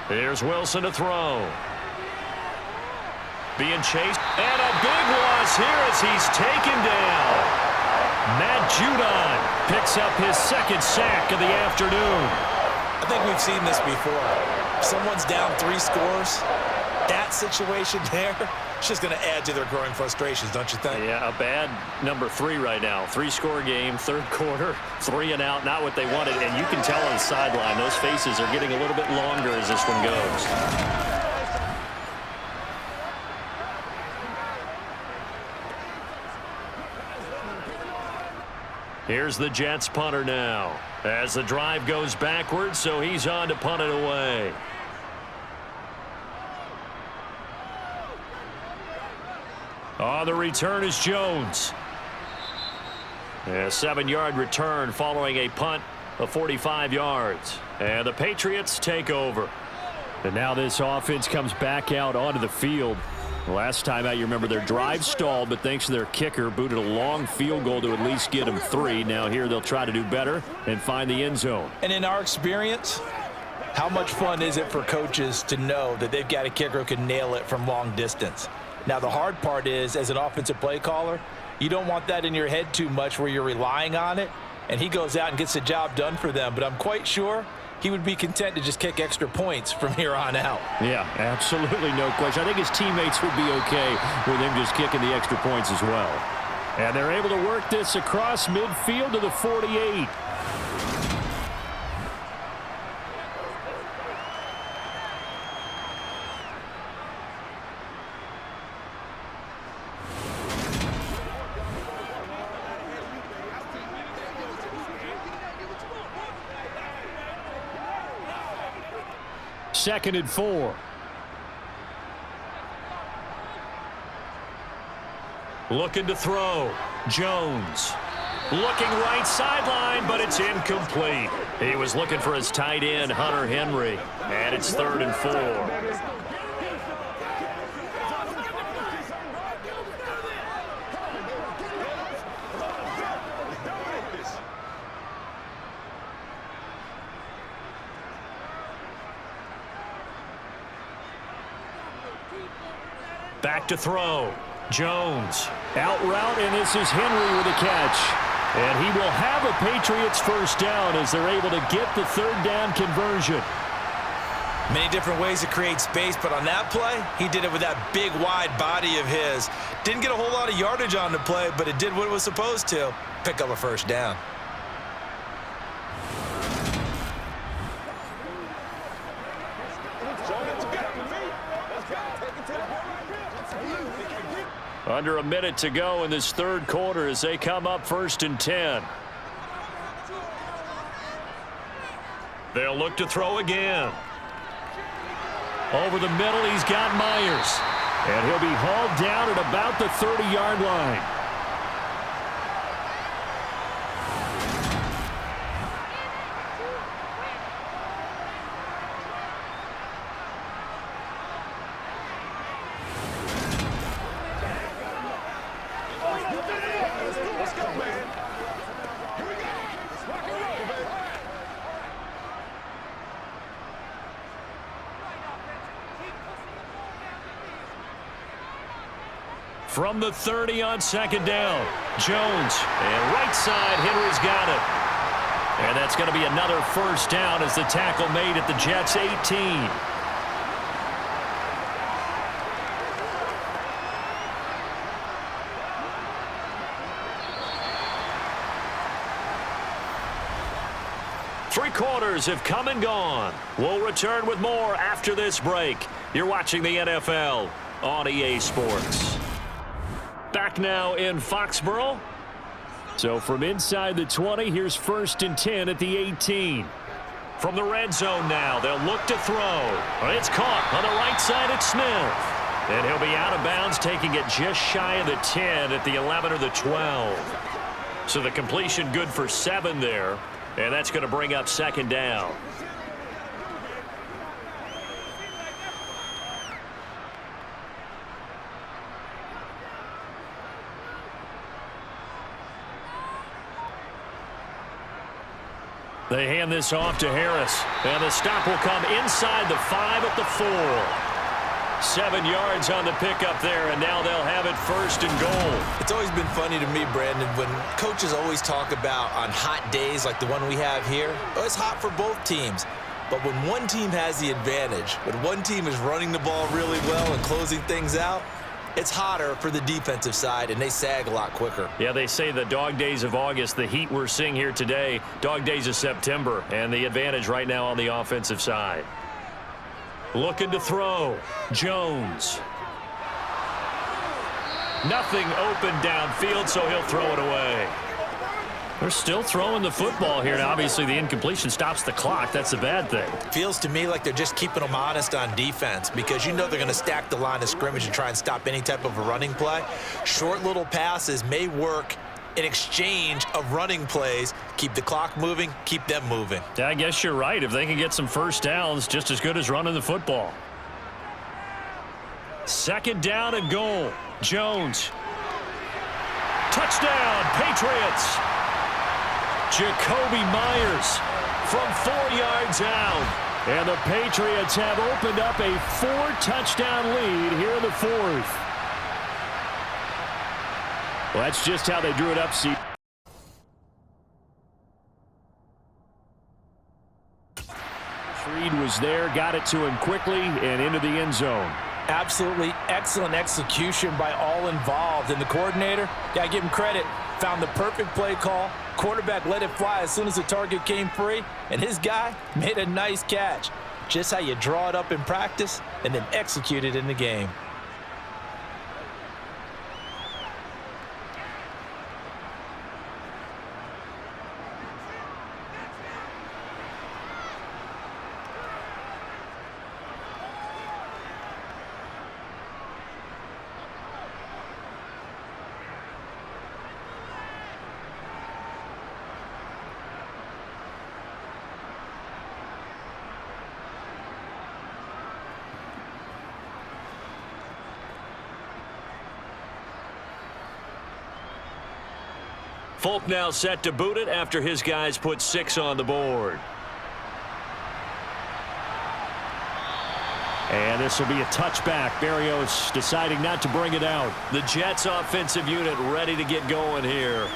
Here's Wilson to throw. Being chased. And a big loss here as he's taken down. Matt Judon picks up his 2nd sack of the afternoon. I think we've seen this before. If someone's down 3 scores, that situation there, it's just going to add to their growing frustrations, don't you think? Yeah, a bad number 3 right now. 3-score game, 3rd quarter, 3 and out, not what they wanted. And you can tell on the sideline, those faces are getting a little bit longer as this one goes. Here's the Jets punter now. As the drive goes backwards, so he's on to punt it away. On the return is Jones. A 7-yard return following a punt of 45 yards. And the Patriots take over. And now this offense comes back out onto the field. Last time out, you remember their drive stalled, but thanks to their kicker, booted a long field goal to at least get them 3. Now here they'll try to do better and find the end zone. And in our experience, how much fun is it for coaches to know that they've got a kicker who can nail it from long distance? Now, the hard part is, as an offensive play caller, you don't want that in your head too much where you're relying on it, and he goes out and gets the job done for them. But I'm quite sure he would be content to just kick extra points from here on out. Yeah, absolutely no question. I think his teammates would be okay with him just kicking the extra points as well. And they're able to work this across midfield to the 48. Second and 4. Looking to throw. Jones. Looking right sideline, but it's incomplete. He was looking for his tight end, Hunter Henry. And it's 3rd and 4. Back to throw. Jones. Out route, and this is Henry with a catch. And he will have a Patriots first down as they're able to get the third down conversion. Many different ways to create space, but on that play, he did it with that big, wide body of his. Didn't get a whole lot of yardage on the play, but it did what it was supposed to. Pick up a first down. Under a minute to go in this third quarter as they come up 1st and 10. They'll look to throw again. Over the middle, he's got Myers. And he'll be hauled down at about the 30-yard line. From the 30 on 2nd down, Jones, and right side, Henry's got it. And that's going to be another first down as the tackle made at the Jets' 18. Three quarters have come and gone. We'll return with more after this break. You're watching the NFL on EA Sports. Back now in Foxborough. So from inside the 20, here's 1st and 10 at the 18. From the red zone now, they'll look to throw. It's caught on the right side at Smith. And he'll be out of bounds, taking it just shy of the 10 at the 11 or the 12. So the completion good for 7 there. And that's going to bring up 2nd down. They hand this off to Harris. And the stop will come inside the 5 at the 4. 7 yards on the pickup there, and now they'll have it 1st and goal. It's always been funny to me, Brandon, when coaches always talk about on hot days like the one we have here, oh, it's hot for both teams. But when one team has the advantage, when one team is running the ball really well and closing things out, it's hotter for the defensive side, and they sag a lot quicker. Yeah, they say the dog days of August, the heat we're seeing here today, dog days of September, and the advantage right now on the offensive side. Looking to throw. Jones. Nothing open downfield, so he'll throw it away. They're still throwing the football here, and obviously the incompletion stops the clock. That's a bad thing. Feels to me like they're just keeping them honest on defense because you know they're going to stack the line of scrimmage and try and stop any type of a running play. Short little passes may work in exchange of running plays. Keep the clock moving, keep them moving. Yeah, I guess you're right. If they can get some first downs, just as good as running the football. 2nd down and goal. Jones. Touchdown, Patriots. Jacoby Myers from 4 yards out. And the Patriots have opened up a 4-touchdown lead here in the 4th. Well, that's just how they drew it up, see. Reed was there, got it to him quickly, and into the end zone. Absolutely excellent execution by all involved. And the coordinator, got to give him credit, found the perfect play call. Quarterback let it fly as soon as the target came free, and his guy made a nice catch. Just how you draw it up in practice and then execute it in the game. Folk now set to boot it after his guys put 6 on the board. And this will be a touchback. Berrios deciding not to bring it out. The Jets offensive unit ready to get going here.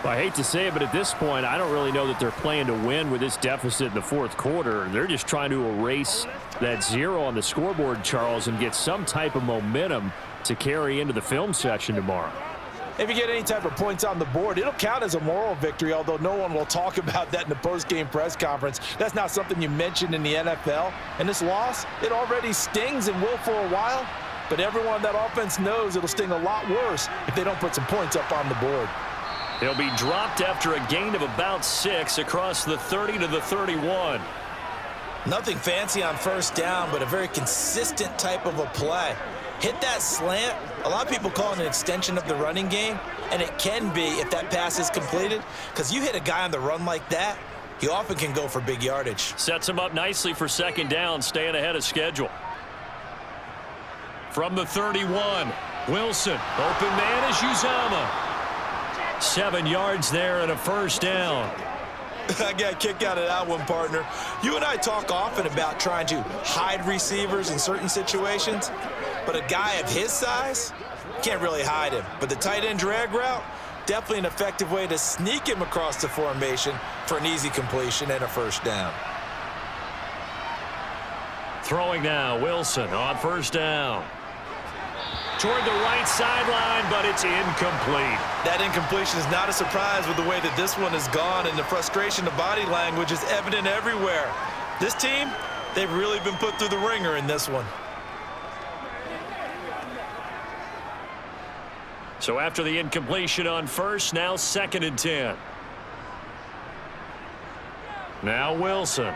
Well, I hate to say it, but at this point, I don't really know that they're playing to win with this deficit in the fourth quarter. They're just trying to erase that 0 on the scoreboard, Charles, and get some type of momentum to carry into the film session tomorrow. If you get any type of points on the board, it'll count as a moral victory, although no one will talk about that in the post-game press conference. That's not something you mentioned in the NFL. And this loss, it already stings and will for a while, but everyone on that offense knows it'll sting a lot worse if they don't put some points up on the board. He'll be dropped after a gain of about 6 across the 30 to the 31. Nothing fancy on first down, but a very consistent type of a play. Hit that slant. A lot of people call it an extension of the running game, and it can be if that pass is completed, because you hit a guy on the run like that, he often can go for big yardage. Sets him up nicely for second down, staying ahead of schedule. From the 31, Wilson. Open man is Uzama. 7 yards there and a first down. I got a kick out of that one, partner. You and I talk often about trying to hide receivers in certain situations, but a guy of his size, can't really hide him. But the tight end drag route, definitely an effective way to sneak him across the formation for an easy completion and a first down. Throwing now, Wilson on first down. Toward the right sideline, but it's incomplete. That incompletion is not a surprise with the way that this one has gone, and the frustration of body language is evident everywhere. This team, they've really been put through the ringer in this one. So after the incompletion on first, now 2nd and 10. Now Wilson.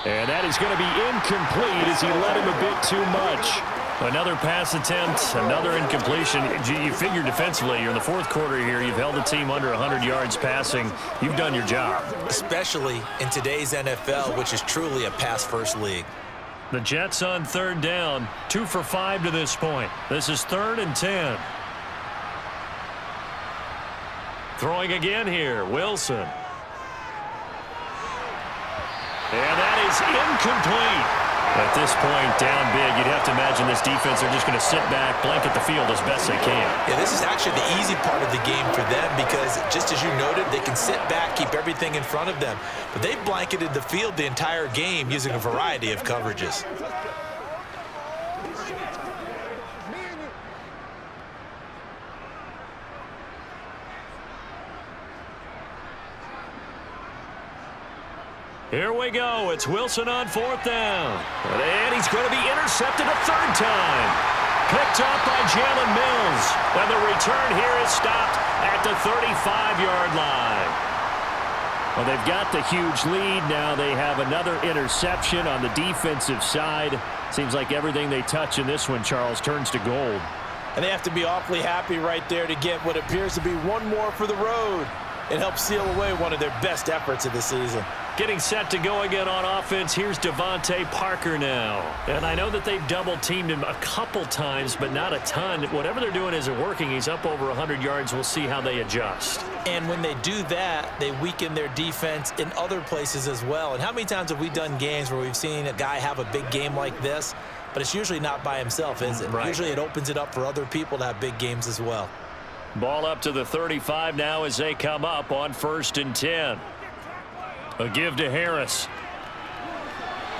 And that is going to be incomplete as he led him a bit too much. Another pass attempt, another incompletion. You figure defensively, you're in the fourth quarter here. You've held the team under 100 yards passing. You've done your job. Especially in today's NFL, which is truly a pass-first league. The Jets on third down, 2 for 5 to this point. This is 3rd and 10. Throwing again here, Wilson. And that is incomplete. At this point, down big, you'd have to imagine this defense are just going to sit back, blanket the field as best they can. Yeah, this is actually the easy part of the game for them because, just as you noted, they can sit back, keep everything in front of them. But they've blanketed the field the entire game using a variety of coverages. Here we go. It's Wilson on 4th down. And he's going to be intercepted a 3rd time. Picked up by Jalen Mills. And the return here is stopped at the 35-yard line. Well, they've got the huge lead. Now they have another interception on the defensive side. Seems like everything they touch in this one, Charles, turns to gold. And they have to be awfully happy right there to get what appears to be one more for the road. It helps seal away one of their best efforts of the season. Getting set to go again on offense. Here's Devontae Parker now. And I know that they've double-teamed him a couple times, but not a ton. Whatever they're doing isn't working. He's up over 100 yards. We'll see how they adjust. And when they do that, they weaken their defense in other places as well. And how many times have we done games where we've seen a guy have a big game like this, but it's usually not by himself, is it? Right. Usually it opens it up for other people to have big games as well. Ball up to the 35 now as they come up on 1st and 10. A give to Harris.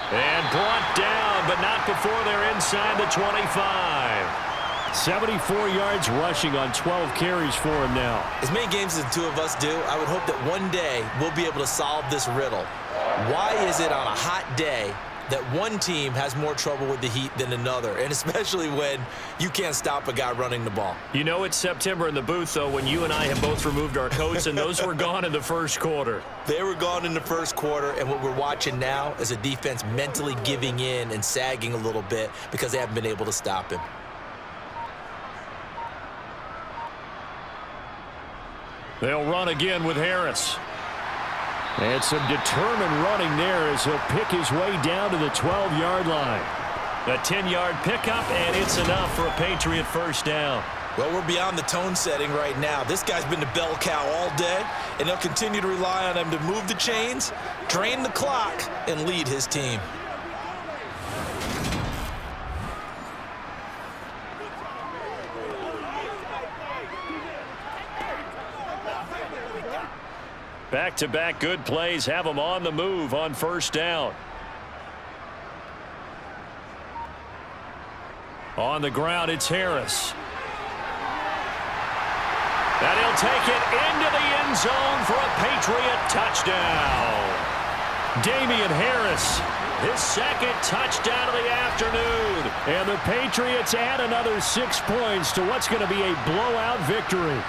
And brought down, but not before they're inside the 25. 74 yards rushing on 12 carries for him now. As many games as the two of us do, I would hope that one day we'll be able to solve this riddle. Why is it on a hot day that one team has more trouble with the heat than another, and especially when you can't stop a guy running the ball? You know it's September in the booth, though, when you and I have both removed our coats, and those were gone in the first quarter. They were gone in the first quarter, and what we're watching now is a defense mentally giving in and sagging a little bit because they haven't been able to stop him. They'll run again with Harris. And some determined running there as he'll pick his way down to the 12-yard line. A 10-yard pickup, and it's enough for a Patriot first down. Well, we're beyond the tone setting right now. This guy's been the bell cow all day, and they'll continue to rely on him to move the chains, drain the clock, and lead his team. Back-to-back good plays have them on the move on first down. On the ground, it's Harris. And he'll take it into the end zone for a Patriot touchdown. Damian Harris, his second touchdown of the afternoon. And the Patriots add another 6 points to what's going to be a blowout victory.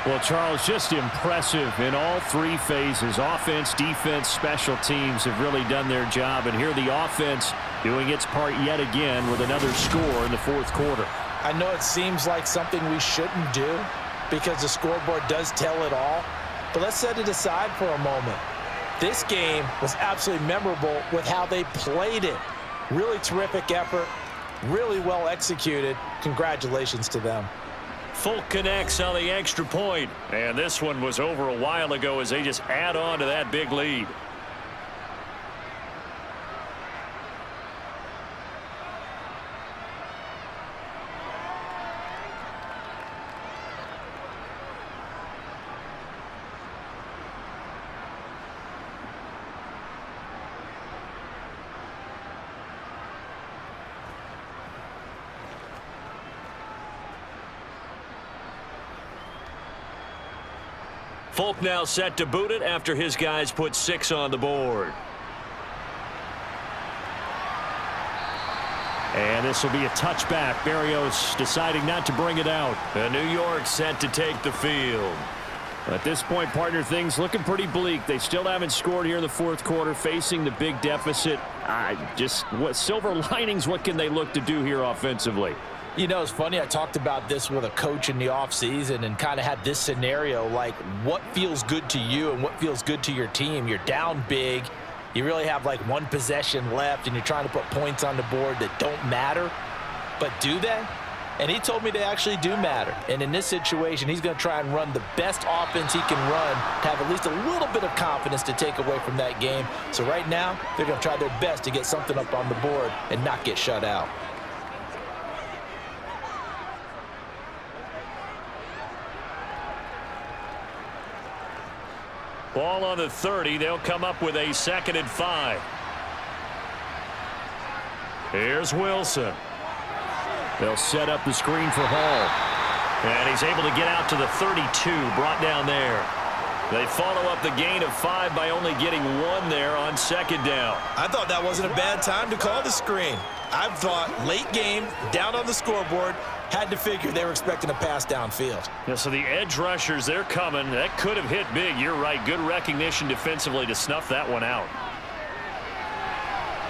Well, Charles, just impressive in all three phases. Offense, defense, special teams have really done their job. And here the offense doing its part yet again with another score in the fourth quarter. I know it seems like something we shouldn't do because the scoreboard does tell it all. But let's set it aside for a moment. This game was absolutely memorable with how they played it. Really terrific effort, really well executed. Congratulations to them. Folk connects on the extra point. And this one was over a while ago as they just add on to that big lead. Folk now set to boot it after his guys put 6 on the board. And this will be a touchback. Berrios deciding not to bring it out. And New York set to take the field. At this point, partner, things looking pretty bleak. They still haven't scored here in the fourth quarter, facing the big deficit. What silver linings, what can they look to do here offensively? You know, it's funny, I talked about this with a coach in the offseason and kind of had this scenario, like what feels good to you and what feels good to your team. You're down big. You really have like one possession left and you're trying to put points on the board that don't matter. But do they? And he told me they actually do matter. And in this situation, he's going to try and run the best offense he can run to have at least a little bit of confidence to take away from that game. So right now, they're going to try their best to get something up on the board and not get shut out. Ball on the 30. They'll come up with a 2nd and 5. Here's Wilson. They'll set up the screen for Hall. And he's able to get out to the 32, brought down there. They follow up the gain of 5 by only getting 1 there on 2nd down. I thought that wasn't a bad time to call the screen. I thought late game, down on the scoreboard, had to figure they were expecting a pass downfield. Yeah, so the edge rushers, they're coming. That could have hit big. You're right. Good recognition defensively to snuff that one out.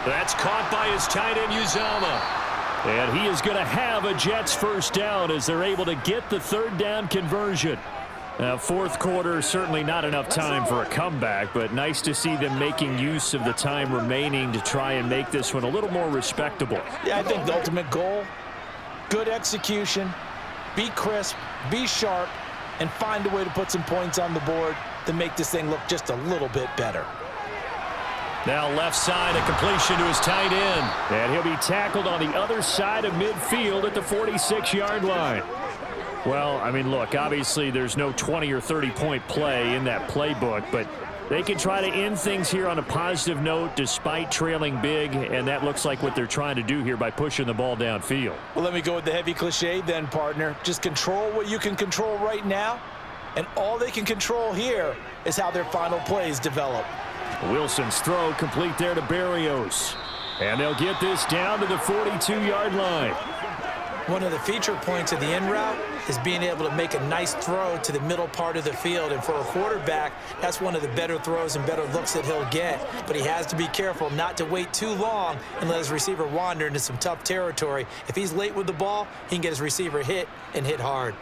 That's caught by his tight end, Uzama. And he is going to have a Jets first down as they're able to get the 3rd down conversion. Now, fourth quarter, certainly not enough time for a comeback, but nice to see them making use of the time remaining to try and make this one a little more respectable. Yeah, I think the ultimate goal, good execution, be crisp, be sharp, and find a way to put some points on the board to make this thing look just a little bit better. Now left side, a completion to his tight end. And he'll be tackled on the other side of midfield at the 46-yard line. Well, I mean, look, obviously there's no 20 or 30-point play in that playbook, but they can try to end things here on a positive note despite trailing big, and that looks like what they're trying to do here by pushing the ball downfield. Well, let me go with the heavy cliche then, partner. Just control what you can control right now, and all they can control here is how their final plays develop. Wilson's throw complete there to Berrios. And they'll get this down to the 42-yard line. One of the feature points of the in route is being able to make a nice throw to the middle part of the field. And for a quarterback, that's one of the better throws and better looks that he'll get. But he has to be careful not to wait too long and let his receiver wander into some tough territory. If he's late with the ball, he can get his receiver hit and hit hard.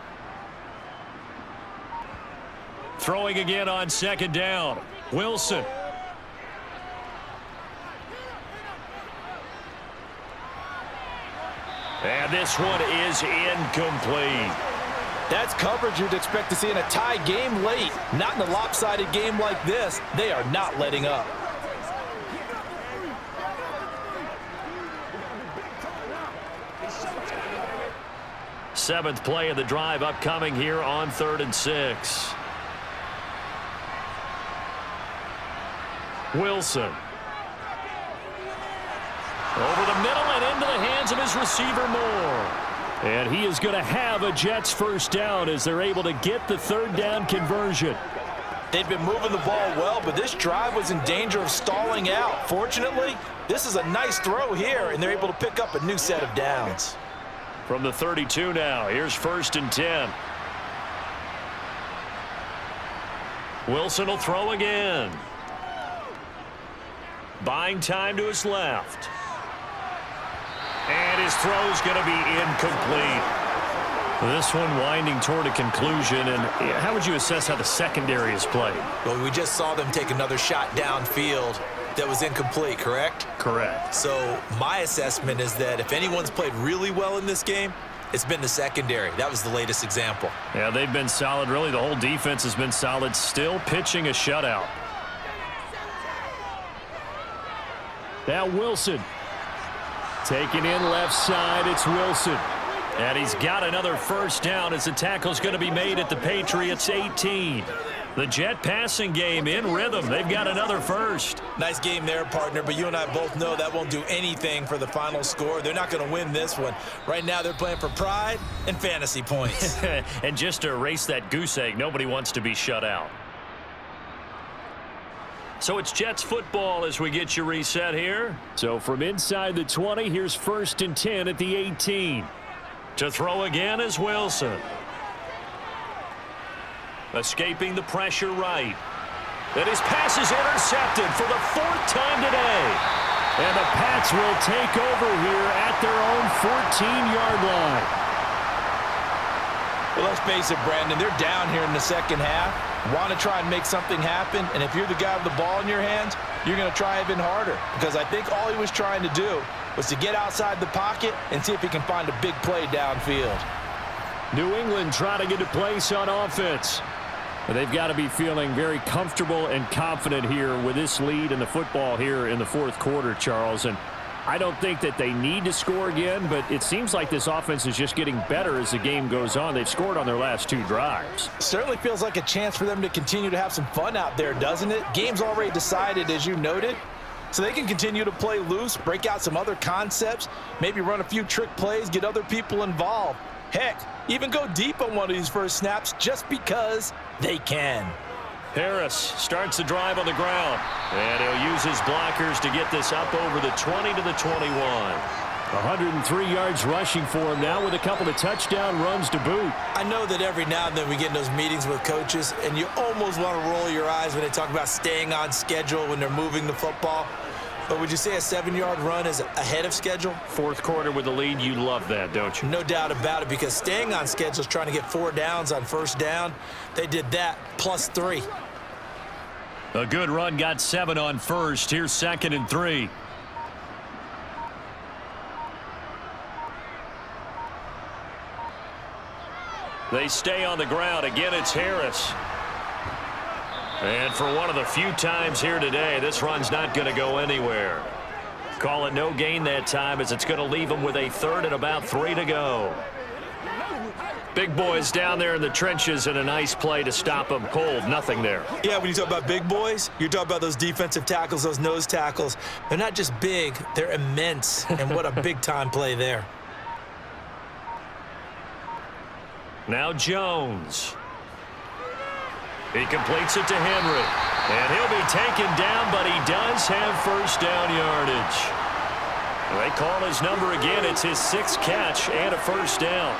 Throwing again on 2nd down. Wilson. And this one is incomplete. That's coverage you'd expect to see in a tie game late. Not in a lopsided game like this. They are not letting up. Seventh play of the drive upcoming here on 3rd and 6. Wilson. Over the middle and into the hands of his receiver Moore. And he is going to have a Jets first down as they're able to get the third down conversion. They've been moving the ball well, but this drive was in danger of stalling out. Fortunately, this is a nice throw here, and they're able to pick up a new set of downs. From the 32 now, here's 1st and 10. Wilson will throw again. Buying time to his left. And his throw's going to be incomplete. This one winding toward a conclusion. And how would you assess how the secondary is played? Well, we just saw them take another shot downfield that was incomplete, correct? Correct. So my assessment is that if anyone's played really well in this game, it's been the secondary. That was the latest example. Yeah, they've been solid. Really, the whole defense has been solid. Still pitching a shutout. Now Wilson. Taking in left side, it's Wilson. And he's got another first down as the tackle's going to be made at the Patriots 18. The Jet passing game in rhythm. They've got another first. Nice game there, partner, but you and I both know that won't do anything for the final score. They're not going to win this one. Right now, they're playing for pride and fantasy points. And just to erase that goose egg, nobody wants to be shut out. So it's Jets football as we get you reset here. So from inside the 20, here's 1st and 10 at the 18. To throw again is Wilson. Escaping the pressure right. And his pass is intercepted for the 4th time today. And the Pats will take over here at their own 14-yard line. Well, let's face it, Brandon, they're down here in the second half. Want to try and make something happen, and if you're the guy with the ball in your hands, you're going to try even harder, because I think all he was trying to do was to get outside the pocket and see if he can find a big play downfield. New England trying to get a place on offense. They've got to be feeling very comfortable and confident here with this lead in the football here in the 4th quarter, Charles. And I don't think that they need to score again, but it seems like this offense is just getting better as the game goes on. They've scored on their last 2 drives. Certainly feels like a chance for them to continue to have some fun out there, doesn't it? Game's already decided, as you noted, so they can continue to play loose, break out some other concepts, maybe run a few trick plays, get other people involved. Heck, even go deep on one of these first snaps just because they can. Harris starts the drive on the ground, and he'll use his blockers to get this up over the 20 to the 21. 103 yards rushing for him now with a couple of touchdown runs to boot. I know that every now and then we get in those meetings with coaches, and you almost want to roll your eyes when they talk about staying on schedule when they're moving the football. But would you say a 7-yard run is ahead of schedule? 4th quarter with the lead, you love that, don't you? No doubt about it, because staying on schedule is trying to get 4 downs on first down. They did that, plus 3. A good run got 7 on first. Here's 2nd and 3. They stay on the ground. Again, it's Harris. And for one of the few times here today, this run's not going to go anywhere. Call it no gain that time, as it's going to leave them with a 3rd and about 3 to go. Big boys down there in the trenches, and a nice play to stop them cold. Nothing there. Yeah, when you talk about big boys, you're talking about those defensive tackles, those nose tackles. They're not just big, they're immense. And what a big-time play there. Now Jones. He completes it to Henry. And he'll be taken down, but he does have first down yardage. They call his number again. It's his 6th catch and a first down.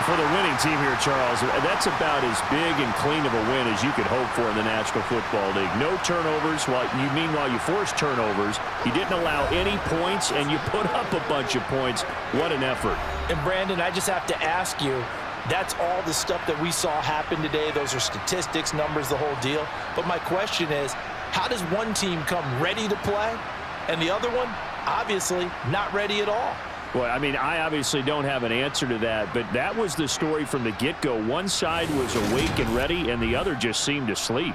For the winning team here, Charles, that's about as big and clean of a win as you could hope for in the National Football League. No turnovers. Meanwhile, you forced turnovers. You didn't allow any points, and you put up a bunch of points. What an effort. And, Brandon, I just have to ask you, that's all the stuff that we saw happen today. Those are statistics, numbers, the whole deal. But my question is, how does one team come ready to play, and the other one, obviously, not ready at all? Well, I mean, I obviously don't have an answer to that, but that was the story from the get-go. One side was awake and ready, and the other just seemed to sleep.